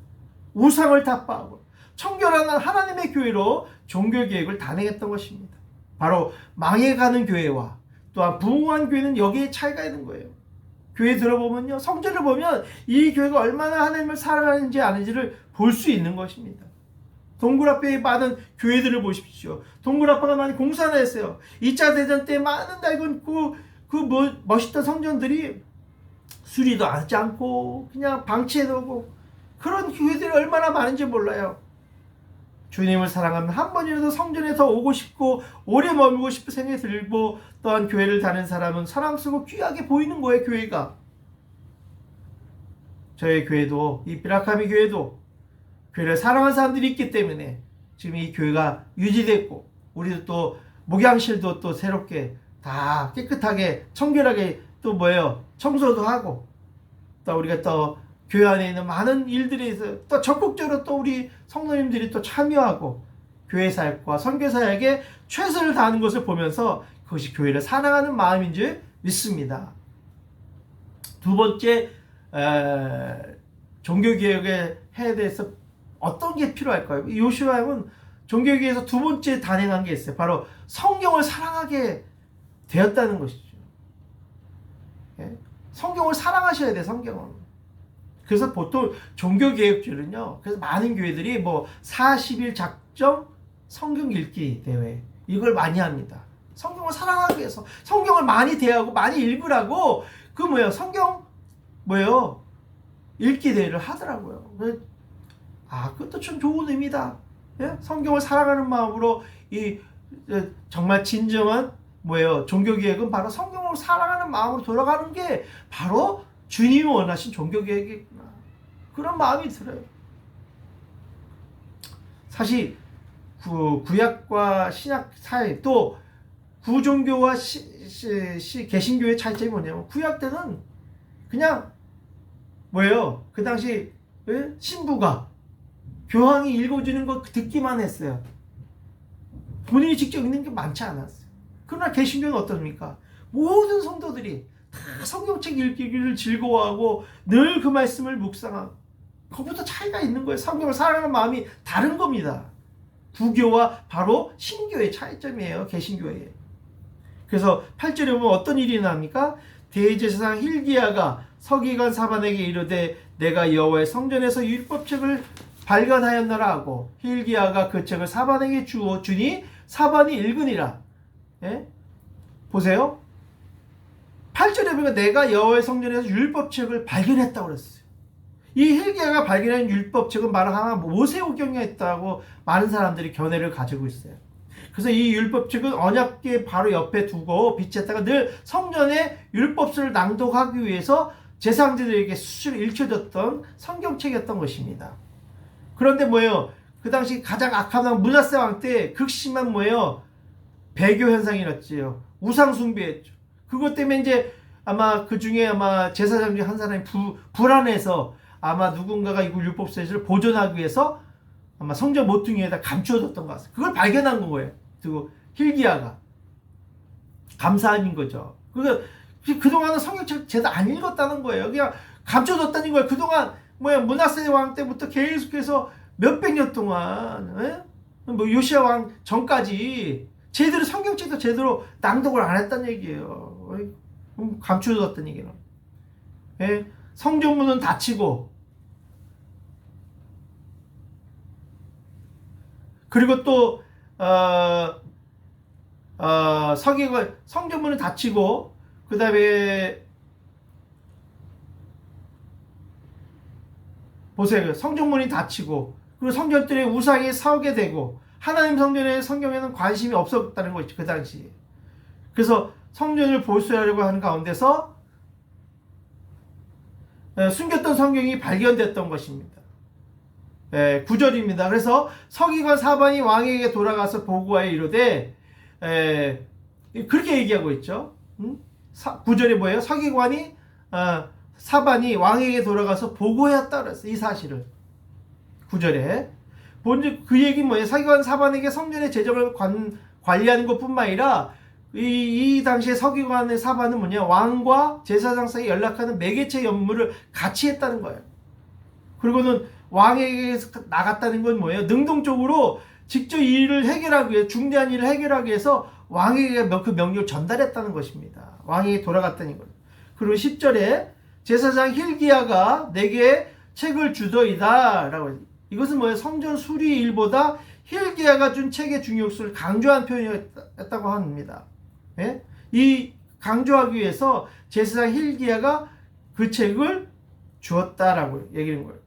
우상을 타파하고 청결한 하나님의 교회로 종교 계획을 단행했던 것입니다. 바로 망해가는 교회와 또한 부흥한 교회는 여기에 차이가 있는 거예요. 교회 들어보면요, 성전을 보면 이 교회가 얼마나 하나님을 사랑하는지 아는지를 볼 수 있는 것입니다. 동굴앞에 많은 교회들을 보십시오. 동굴앞에가 많이 공사를 했어요. 2차 대전 때 많은 낡은 멋있던 성전들이 수리도 하지 않고 그냥 방치해두고 그런 교회들이 얼마나 많은지 몰라요. 주님을 사랑하면 한 번이라도 성전에 더 오고 싶고 오래 머물고 싶은 생각이 들고 또한 교회를 다니는 사람은 사랑스럽고 귀하게 보이는 거예요. 교회가. 저희 교회도 이 비라카미 교회도 교회를 사랑하는 사람들이 있기 때문에 지금 이 교회가 유지됐고 우리도 또 목양실도 또 새롭게 다 깨끗하게 청결하게 또 뭐예요? 청소도 하고 또 우리가 또 교회 안에 있는 많은 일들에서 또 적극적으로 또 우리 성도님들이 또 참여하고 교회 사역과 선교 사역에 최선을 다하는 것을 보면서 그것이 교회를 사랑하는 마음인 줄 믿습니다. 두 번째 종교개혁에 해야 돼서 어떤 게 필요할까요? 요시아는 종교개혁에서 두 번째 단행한 게 있어요. 바로 성경을 사랑하게 되었다는 것이죠. 예? 성경을 사랑하셔야 돼, 성경은. 그래서 보통 종교개혁주는요, 그래서 많은 교회들이 뭐 40일 작정 성경 읽기 대회 이걸 많이 합니다. 성경을 사랑하기 위해서 성경을 많이 대하고 많이 읽으라고 그 뭐예요? 성경 뭐예요? 읽기 대회를 하더라고요. 그것도 참 좋은 의미다. 예? 성경을 사랑하는 마음으로 이 정말 진정한 뭐예요? 종교개혁은 바로 성경을 사랑하는 마음으로 돌아가는 게 바로 주님이 원하신 종교개혁이구나. 그런 마음이 들어요. 사실 구약과 신약 사이 또 구종교와 개신교의 차이점이 뭐냐면 구약 때는 그냥 뭐예요? 그 당시 신부가 교황이 읽어주는 거 듣기만 했어요. 본인이 직접 읽는 게 많지 않았어요. 그러나 개신교는 어떻습니까? 모든 성도들이 다 성경책 읽기를 즐거워하고 늘 그 말씀을 묵상하고 그것부터 차이가 있는 거예요. 성경을 사랑하는 마음이 다른 겁니다. 구교와 바로 신교의 차이점이에요. 개신교의. 그래서 8절에 보면 어떤 일이 납니까? 대제사장 힐기야가 서기관 사반에게 이르되 내가 여호와의 성전에서 율법책을 발견하였노라 하고 힐기야가 그 책을 사반에게 주니 사반이 읽으니라. 예? 보세요. 8절에 보면 내가 여호와의 성전에서 율법책을 발견했다고 그랬어요. 이 힐기야가 발견한 율법책은 바로 하나 모세오경에 있다고 많은 사람들이 견해를 가지고 있어요. 그래서 이 율법책은 언약궤 바로 옆에 두고 빛에다가 늘 성전의 율법서를 낭독하기 위해서 제사장들에게 수시로 읽혀졌던 성경책이었던 것입니다. 그런데 뭐예요? 그 당시 가장 악한 왕 므낫세 왕 때 극심한 뭐예요? 배교 현상이 일어났지요. 우상 숭배했죠. 그것 때문에 이제 아마 그 중에 아마 제사장 중 한 사람이 불안해서 아마 누군가가 이 율법서를 보존하기 위해서 아마 성전 모퉁이에다 감추어뒀던 것 같아요. 그걸 발견한 거예요. 그리고 힐기야가 감사한 거죠. 그동안은 성경책 제대로 안 읽었다는 거예요. 그냥 감춰뒀다는 거예요. 그동안 므낫세 왕 때부터 계속해서 몇백 년 동안 요시야 왕 전까지 제대로 성경책도 제대로 낭독을 안 했다는 얘기예요. 감춰뒀다는 얘기는. 성전문은 닫히고 그리고 또 서기관 성전문을 닫히고 그 다음에 보세요. 성전문이 닫히고 그리고 성전들의 우상이 서게 되고 하나님 성경에는 관심이 없었다는 거죠. 그 당시. 그래서 성전을 보수하려고 하는 가운데서 숨겼던 성경이 발견됐던 것입니다. 9절입니다. 그래서 서기관 사반이 왕에게 돌아가서 보고하여 이르되 그렇게 얘기하고 있죠. 9절에 뭐예요? 서기관이 사반이 왕에게 돌아가서 보고했다 그랬어요. 이 사실을 9절에 먼저 그 얘기는 뭐예요? 서기관 사반에게 성전의 재정을 관리하는 것뿐만 아니라 이 당시에 서기관의 사반은 뭐냐? 왕과 제사장 사이에 연락하는 매개체 업무를 같이 했다는 거예요. 그리고는 왕에게 나갔다는 건 뭐예요? 능동적으로 직접 이 일을 해결하기 위해 중대한 일을 해결하기 위해서 왕에게 그 명령을 전달했다는 것입니다. 왕에게 돌아갔다는 거예요. 그리고 10절에 제사장 힐기야가 내게 책을 주더이다 라고 해요. 이것은 뭐예요? 성전 수리 일보다 힐기야가 준 책의 중요성을 강조한 표현이었다고 합니다. 예? 이 강조하기 위해서 제사장 힐기야가 그 책을 주었다라고 얘기하는 거예요.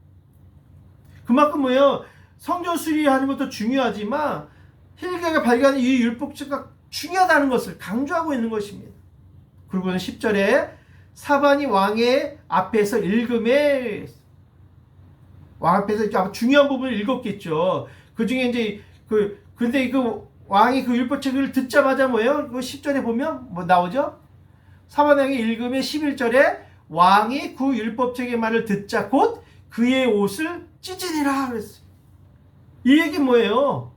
그만큼 뭐예요? 성전 수리하는 것도 중요하지만 힐기야가 발견한 이 율법책가 중요하다는 것을 강조하고 있는 것입니다. 그리고는 10절에 사반이 왕의 앞에서 읽음에 왕 앞에서 중요한 부분을 읽었겠죠. 그 중에 이제 근데 왕이 그 율법책을 듣자마자 뭐예요? 그 10절에 보면 뭐 나오죠? 사반행이 읽으면 11절에 왕이 그 율법책의 말을 듣자 곧 그의 옷을 찢으리라 그랬어요. 이 얘기 뭐예요?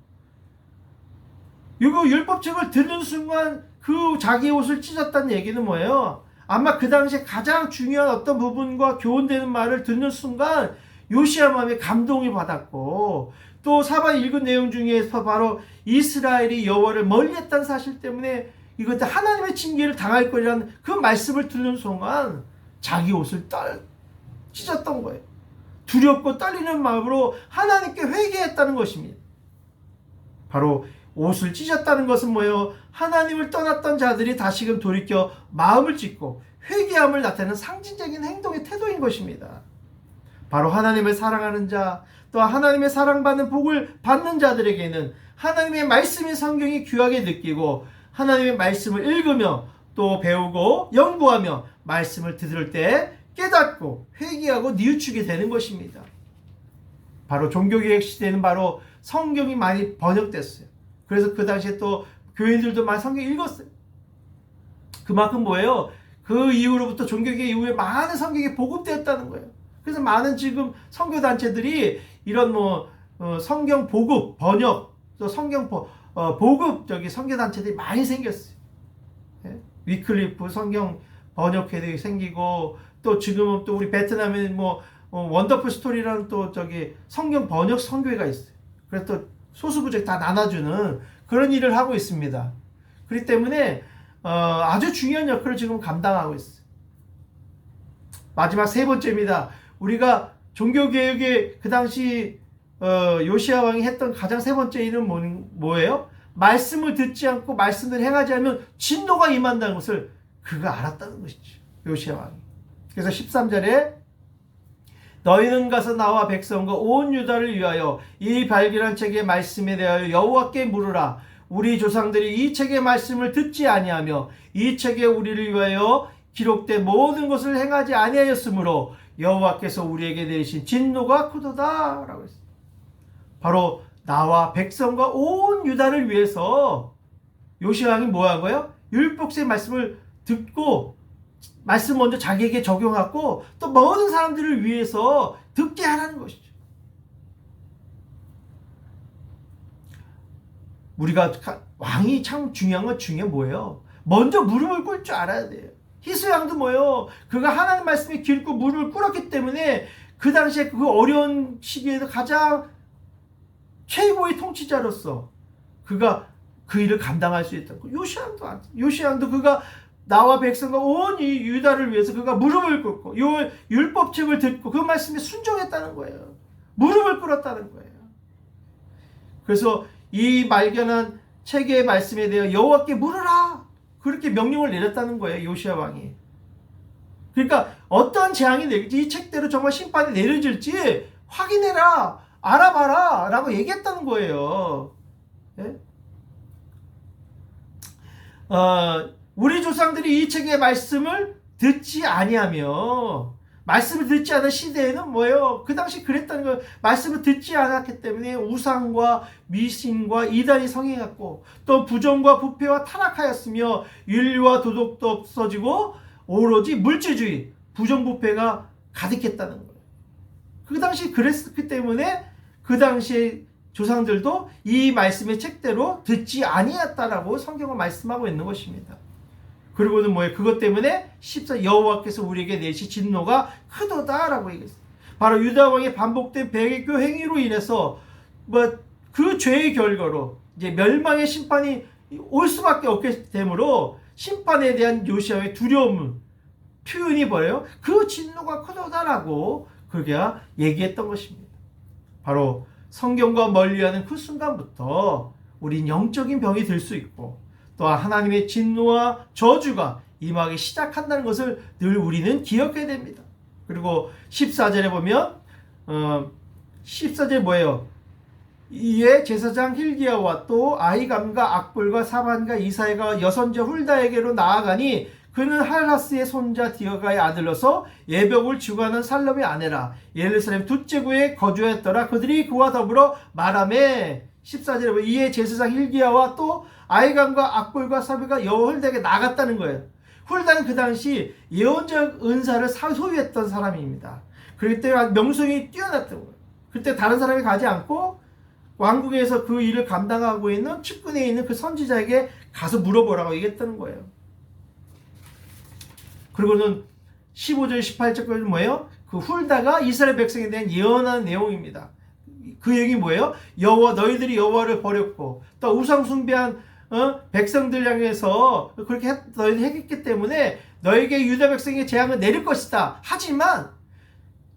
이거 율법책을 듣는 순간 그 자기 옷을 찢었다는 얘기는 뭐예요? 아마 그 당시에 가장 중요한 어떤 부분과 교훈되는 말을 듣는 순간 요시야 마음에 감동이 받았고, 또 사반 읽은 내용 중에서 바로 이스라엘이 여호와를 멀리했다는 사실 때문에 이것도 하나님의 징계를 당할 거라는 그 말씀을 듣는 순간 자기 옷을 찢었던 거예요. 두렵고 떨리는 마음으로 하나님께 회개했다는 것입니다. 바로 옷을 찢었다는 것은 뭐예요? 하나님을 떠났던 자들이 다시금 돌이켜 마음을 찢고 회개함을 나타내는 상징적인 행동의 태도인 것입니다. 바로 하나님을 사랑하는 자, 또 하나님의 사랑받는 복을 받는 자들에게는 하나님의 말씀의 성경이 귀하게 느끼고 하나님의 말씀을 읽으며 또 배우고 연구하며 말씀을 들을 때 깨닫고 회개하고 뉘우치게 되는 것입니다. 바로 종교개혁 시대는 바로 성경이 많이 번역됐어요. 그래서 그 당시에 또 교인들도 많이 성경 읽었어요. 그만큼 뭐예요? 그 이후로부터 종교개혁 이후에 많은 성경이 보급되었다는 거예요. 그래서 많은 지금 선교단체들이 이런 성경 보급, 번역, 또 성경 보급 선교단체들이 많이 생겼어요. 예? 위클리프 성경 번역회도 생기고, 또 지금은 또 우리 베트남에 원더풀 스토리라는 또 성경 번역 선교회가 있어요. 그래서 또 소수부족 다 나눠주는 그런 일을 하고 있습니다. 그렇기 때문에 아주 중요한 역할을 지금 감당하고 있어요. 마지막 세 번째입니다. 우리가 종교개혁의 그 당시 요시야 왕이 했던 가장 세 번째 일은 뭐예요? 말씀을 듣지 않고 말씀을 행하지 않으면 진노가 임한다는 것을 그가 알았다는 것이죠. 요시야 왕이. 그래서 13절에 너희는 가서 나와 백성과 온 유다를 위하여 이 발견한 책의 말씀에 대하여 여호와께 물으라. 우리 조상들이 이 책의 말씀을 듣지 아니하며 이 책에 우리를 위하여 기록된 모든 것을 행하지 아니하였으므로 여호와께서 우리에게 내리신 진노가 크도다 라고 했어요. 바로 나와 백성과 온 유다를 위해서 요시야 왕이 뭐 한 거예요? 율법서의 말씀을 듣고 말씀 먼저 자기에게 적용하고 또 모든 사람들을 위해서 듣게 하라는 것이죠. 우리가 왕이 참 중요한 건 뭐예요? 먼저 무릎을 꿇을 줄 알아야 돼요. 히스양도 뭐예요? 그가 하나님 말씀에 귀를 꿇고 무릎을 꿇었기 때문에 그 당시에 그 어려운 시기에도 가장 최고의 통치자로서 그가 그 일을 감당할 수 있다고. 요시양도 그가 나와 백성과 온 이 유다를 위해서 그가 무릎을 꿇고 율법책을 듣고 그 말씀에 순종했다는 거예요. 무릎을 꿇었다는 거예요. 그래서 이 발견한 책의 말씀에 대해 여호와께 물으라. 그렇게 명령을 내렸다는 거예요. 요시야 왕이. 그러니까 어떠한 재앙이 내릴지 이 책대로 정말 심판이 내려질지 확인해라. 알아봐라. 라고 얘기했다는 거예요. 네? 우리 조상들이 이 책의 말씀을 듣지 아니하며 말씀을 듣지 않은 시대에는 뭐예요? 그 당시 그랬다는 거예요. 말씀을 듣지 않았기 때문에 우상과 미신과 이단이 성행했고 또 부정과 부패와 타락하였으며 윤리와 도덕도 없어지고 오로지 물질주의, 부정부패가 가득했다는 거예요. 그 당시 그랬기 때문에 그 당시에 조상들도 이 말씀의 책대로 듣지 아니했다라고 성경은 말씀하고 있는 것입니다. 그리고는 뭐예요? 그것 때문에 14 여호와께서 우리에게 내시 진노가 크도다라고 얘기했어요. 바로 유다 왕의 반복된 배교 행위로 인해서 그 죄의 결과로 이제 멸망의 심판이 올 수밖에 없게 되므로 심판에 대한 요시야의 두려움을 표현이 뭐예요? 그 진노가 크도다라고 그가 얘기했던 것입니다. 바로 성경과 멀리하는 그 순간부터 우린 영적인 병이 들 수 있고 또한 하나님의 진노와 저주가 임하기 시작한다는 것을 늘 우리는 기억해야 됩니다. 그리고 14절에 보면 14절 뭐예요? 이에 제사장 힐기야와 또 아히감과 악볼과 사반과 이사야가 여선자 훌다에게로 나아가니 그는 할하스의 손자 디어가의 아들로서 예벽을 주관하는 살롬의 아내라. 예루살렘 둘째 구에 거주했더라. 그들이 그와 더불어 말하매 14절에 보면 이에 제사장 hil기야와 또 아히감과 악볼과 사비가 여호와 훌다에게 나갔다는 거예요. 훌다는 그 당시 예언적 은사를 소유했던 사람입니다. 그렇기 때문에 명성이 뛰어났던 거예요. 그때 다른 사람이 가지 않고 왕궁에서 그 일을 감당하고 있는 측근에 있는 그 선지자에게 가서 물어보라고 얘기했다는 거예요. 그리고는 15절 18절까지 뭐예요? 그 훌다가 이스라엘 백성에 대한 예언한 내용입니다. 그 얘기 뭐예요? 너희들이 여호와를 버렸고 또 우상 숭배한 백성들 향해서 그렇게 너희들이 했기 때문에 너에게 유다 백성의 재앙을 내릴 것이다. 하지만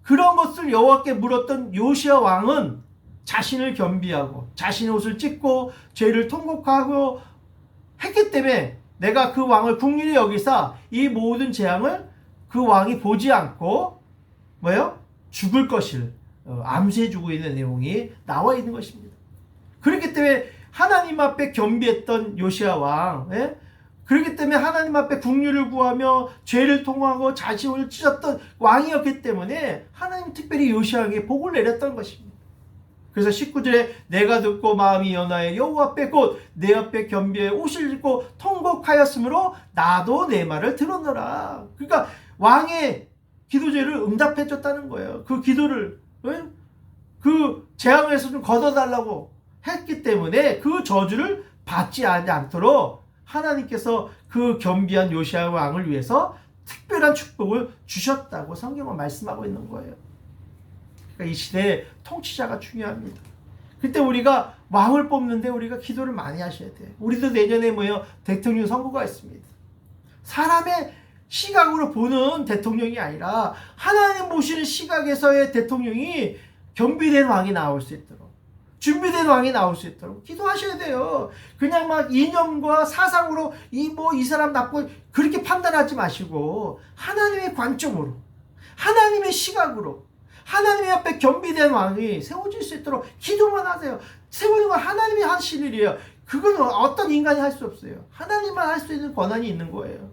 그런 것을 여호와께 물었던 요시야 왕은 자신을 겸비하고 자신의 옷을 찢고 죄를 통곡하고 했기 때문에 내가 그 왕을 긍휼히 여기사 이 모든 재앙을 그 왕이 보지 않고 뭐예요? 죽을 것을 암시해주고 있는 내용이 나와 있는 것입니다. 그렇기 때문에 하나님 앞에 겸비했던 요시야 왕, 그렇기 때문에 하나님 앞에 긍휼을 구하며 죄를 통하고 자신을 찢었던 왕이었기 때문에 하나님 특별히 요시야 왕에게 복을 내렸던 것입니다. 그래서 19절에 내가 듣고 마음이 연하여 여호와 앞에 곧 내 앞에 겸비해 옷을 입고 통곡하였으므로 나도 내 말을 들었노라. 그러니까 왕의 기도제를 응답해 줬다는 거예요. 그 기도를 그 재앙에서 좀 걷어달라고 했기 때문에 그 저주를 받지 않도록 하나님께서 그 겸비한 요시야 왕을 위해서 특별한 축복을 주셨다고 성경은 말씀하고 있는 거예요. 그러니까 이 시대에 통치자가 중요합니다. 그때 우리가 왕을 뽑는데 우리가 기도를 많이 하셔야 돼요. 우리도 내년에 대통령 선거가 있습니다. 사람의 시각으로 보는 대통령이 아니라 하나님 보시는 시각에서의 대통령이 겸비된 왕이 나올 수 있도록, 준비된 왕이 나올 수 있도록 기도하셔야 돼요. 그냥 막 이념과 사상으로 이 사람 나쁘고 그렇게 판단하지 마시고 하나님의 관점으로, 하나님의 시각으로 하나님의 앞에 겸비된 왕이 세워질 수 있도록 기도만 하세요. 세우는 건 하나님이 하실 일이에요. 그건 어떤 인간이 할 수 없어요. 하나님만 할 수 있는 권한이 있는 거예요.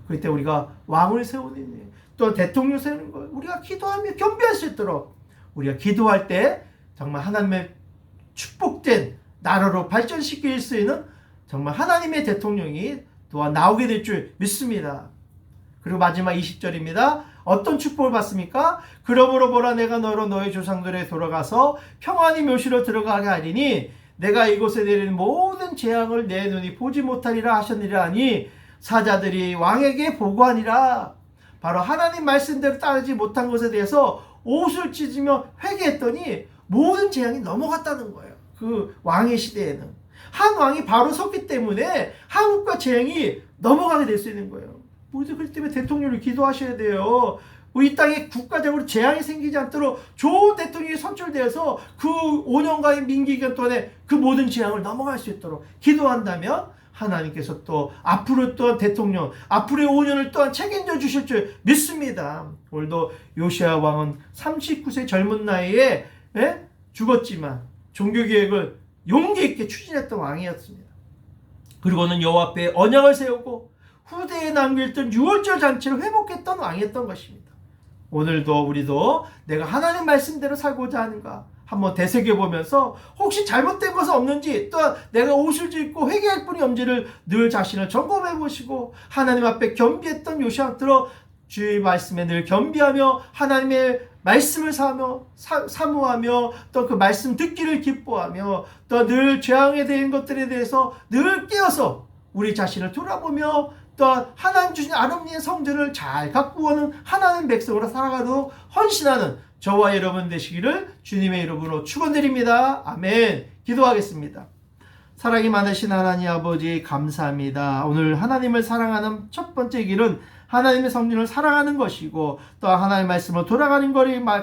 그때 우리가 왕을 세우는, 또 대통령 세우는 거 우리가 기도하며 겸비할 수 있도록 우리가 기도할 때 정말 하나님의 축복된 나라로 발전시킬 수 있는 정말 하나님의 대통령이 또한 나오게 될 줄 믿습니다. 그리고 마지막 20절입니다. 어떤 축복을 받습니까? 그러므로 보라 내가 너로 너희 조상들에 돌아가서 평안히 묘시로 들어가게 하리니 내가 이곳에 내리는 모든 재앙을 내 눈이 보지 못하리라 하셨느니라 하니 사자들이 왕에게 보고하니라. 바로 하나님 말씀대로 따르지 못한 것에 대해서 옷을 찢으며 회개했더니 모든 재앙이 넘어갔다는 거예요. 그 왕의 시대에는 한 왕이 바로 섰기 때문에 한국과 재앙이 넘어가게 될 수 있는 거예요. 우리도 그렇기 때문에 대통령을 기도하셔야 돼요. 이 땅에 국가적으로 재앙이 생기지 않도록 좋은 대통령이 선출되어서 그 5년간의 민기 기간 동안에 그 모든 재앙을 넘어갈 수 있도록 기도한다면 하나님께서 또 앞으로 또한 대통령, 앞으로의 5년을 또한 책임져 주실 줄 믿습니다. 오늘도 요시야 왕은 39세 젊은 나이에 죽었지만 종교개혁을 용기 있게 추진했던 왕이었습니다. 그리고는 여호와 앞에 언약을 세우고 후대에 남겨있던 6월절 잔치를 회복했던 왕이었던 것입니다. 오늘도 우리도 내가 하나님 말씀대로 살고자 하는가 한번 되새겨보면서 혹시 잘못된 것은 없는지, 또 내가 옷을 찢고 회개할 뿐이 없는지를 늘 자신을 점검해보시고 하나님 앞에 겸비했던 요시야처럼 주의 말씀에 늘 겸비하며 하나님의 말씀을 사모하며 또 그 말씀 듣기를 기뻐하며 또 늘 재앙에 대한 것들에 대해서 늘 깨어서 우리 자신을 돌아보며 또 하나님 주신 아름다운 성전을 잘 가꾸어는 하나님 백성으로 살아가도록 헌신하는 저와 여러분 되시기를 주님의 이름으로 축원드립니다. 아멘. 기도하겠습니다. 사랑이 많으신 하나님 아버지 감사합니다. 오늘 하나님을 사랑하는 첫 번째 길은 하나님의 성전을 사랑하는 것이고 또 하나님의 말씀으로 돌아가는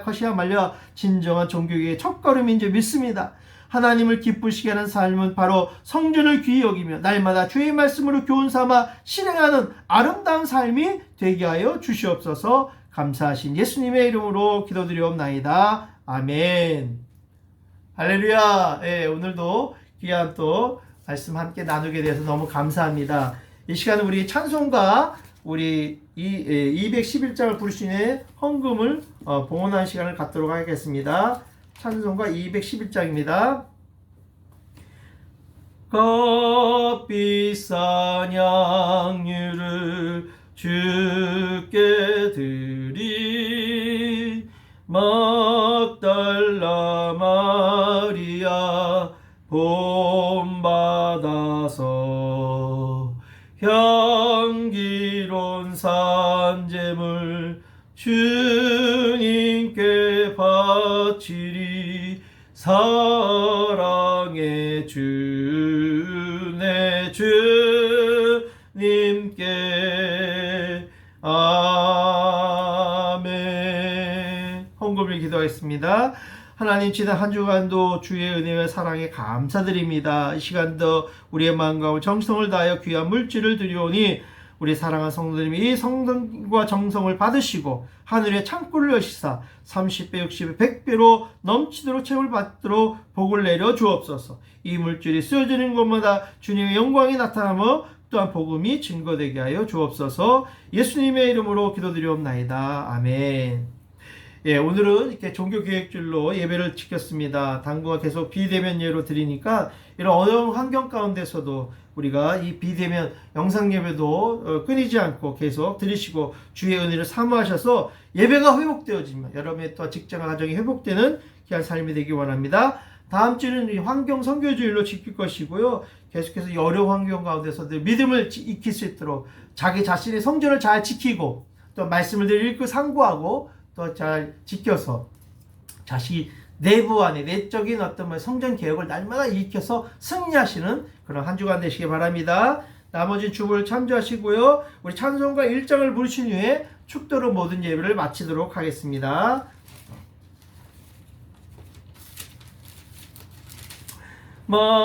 것이야말로 진정한 종교의 첫걸음인 줄 믿습니다. 하나님을 기쁘시게 하는 삶은 바로 성전을 귀히 여기며 날마다 주의 말씀으로 교훈 삼아 실행하는 아름다운 삶이 되게 하여 주시옵소서. 감사하신 예수님의 이름으로 기도드리옵나이다. 아멘. 할렐루야. 오늘도 귀한 또 말씀 함께 나누게 돼서 너무 감사합니다. 이 시간은 우리 찬송가 우리 211장을 부를 수 있는 헌금을 봉헌하는 시간을 갖도록 하겠습니다. 찬송가 211장입니다. 값비싼 양유를 주께 드리 막달라 마리아 본받아서 향기로운 산제물 주님께 바치리 사랑의 주내 주님께 아멘. 헌금을 기도하겠습니다. 하나님, 지난 한 주간도 주의 은혜와 사랑에 감사드립니다. 이 시간도 우리의 마음과 정성을 다하여 귀한 물질을 드리오니 우리 사랑하는 성도님이 이 성과 정성을 받으시고 하늘의 창고를 여시사 30배, 60배, 100배로 넘치도록 채울 받도록 복을 내려 주옵소서. 이 물질이 쓰여지는 곳마다 주님의 영광이 나타나며 또한 복음이 증거되게 하여 주옵소서. 예수님의 이름으로 기도드리옵나이다. 아멘. 예, 오늘은 이렇게 종교계획줄로 예배를 지켰습니다. 당부가 계속 비대면 예로 드리니까 이런 어려운 환경 가운데서도 우리가 이 비대면 영상 예배도 끊이지 않고 계속 드리시고 주의 은혜를 사모하셔서 예배가 회복되어지면 여러분의 또 직장과 가정이 회복되는 귀한 삶이 되기 원합니다. 다음 주는 이 환경 선교주일로 지킬 것이고요. 계속해서 이 어려운 환경 가운데서 늘 믿음을 익힐 수 있도록 자기 자신의 성전을 잘 지키고 또 말씀을 늘 읽고 상고하고 또 잘 지켜서 자신이 내부 안에 내적인 어떤 성전 개혁을 날마다 일으켜서 승리하시는 그런 한 주간 되시기 바랍니다. 나머지 주부를 참조하시고요. 우리 찬송가 1장을 부르신 후에 축도로 모든 예배를 마치도록 하겠습니다.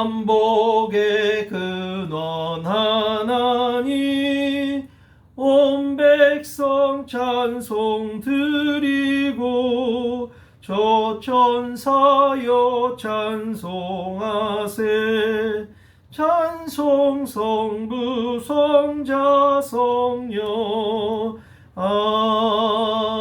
만복의 근원 하나님 온 백성 찬송 드리고 저 천사여 찬송하세 찬송 성부 성자 성령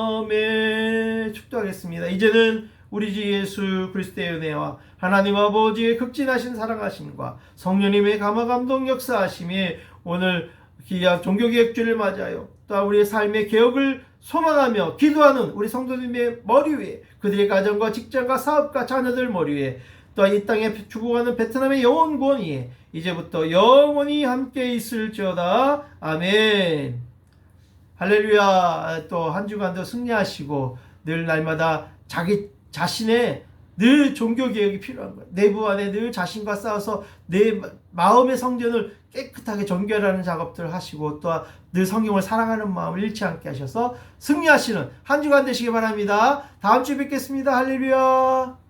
아멘. 축도하겠습니다. 이제는 우리 주 예수 그리스도의 은혜와 하나님 아버지의 극진하신 사랑하심과 성령님의 감화 감동 역사하심이 오늘 귀한 종교개혁주를 맞아요. 또 우리의 삶의 개혁을 소망하며 기도하는 우리 성도님의 머리 위에 그들의 가정과 직장과 사업과 자녀들 머리 위에 또 이 땅에 죽어가는 베트남의 영혼 구원 위에 이제부터 영원히 함께 있을지어다. 아멘. 할렐루야. 또 한 주간도 승리하시고 늘 날마다 자기 자신의 늘 종교개혁이 필요한 거예요. 내부 안에 늘 자신과 싸워서 내 마음의 성전을 깨끗하게 정결하는 작업들을 하시고 또 늘 성경을 사랑하는 마음을 잃지 않게 하셔서 승리하시는 한 주간 되시기 바랍니다. 다음 주에 뵙겠습니다. 할렐루야.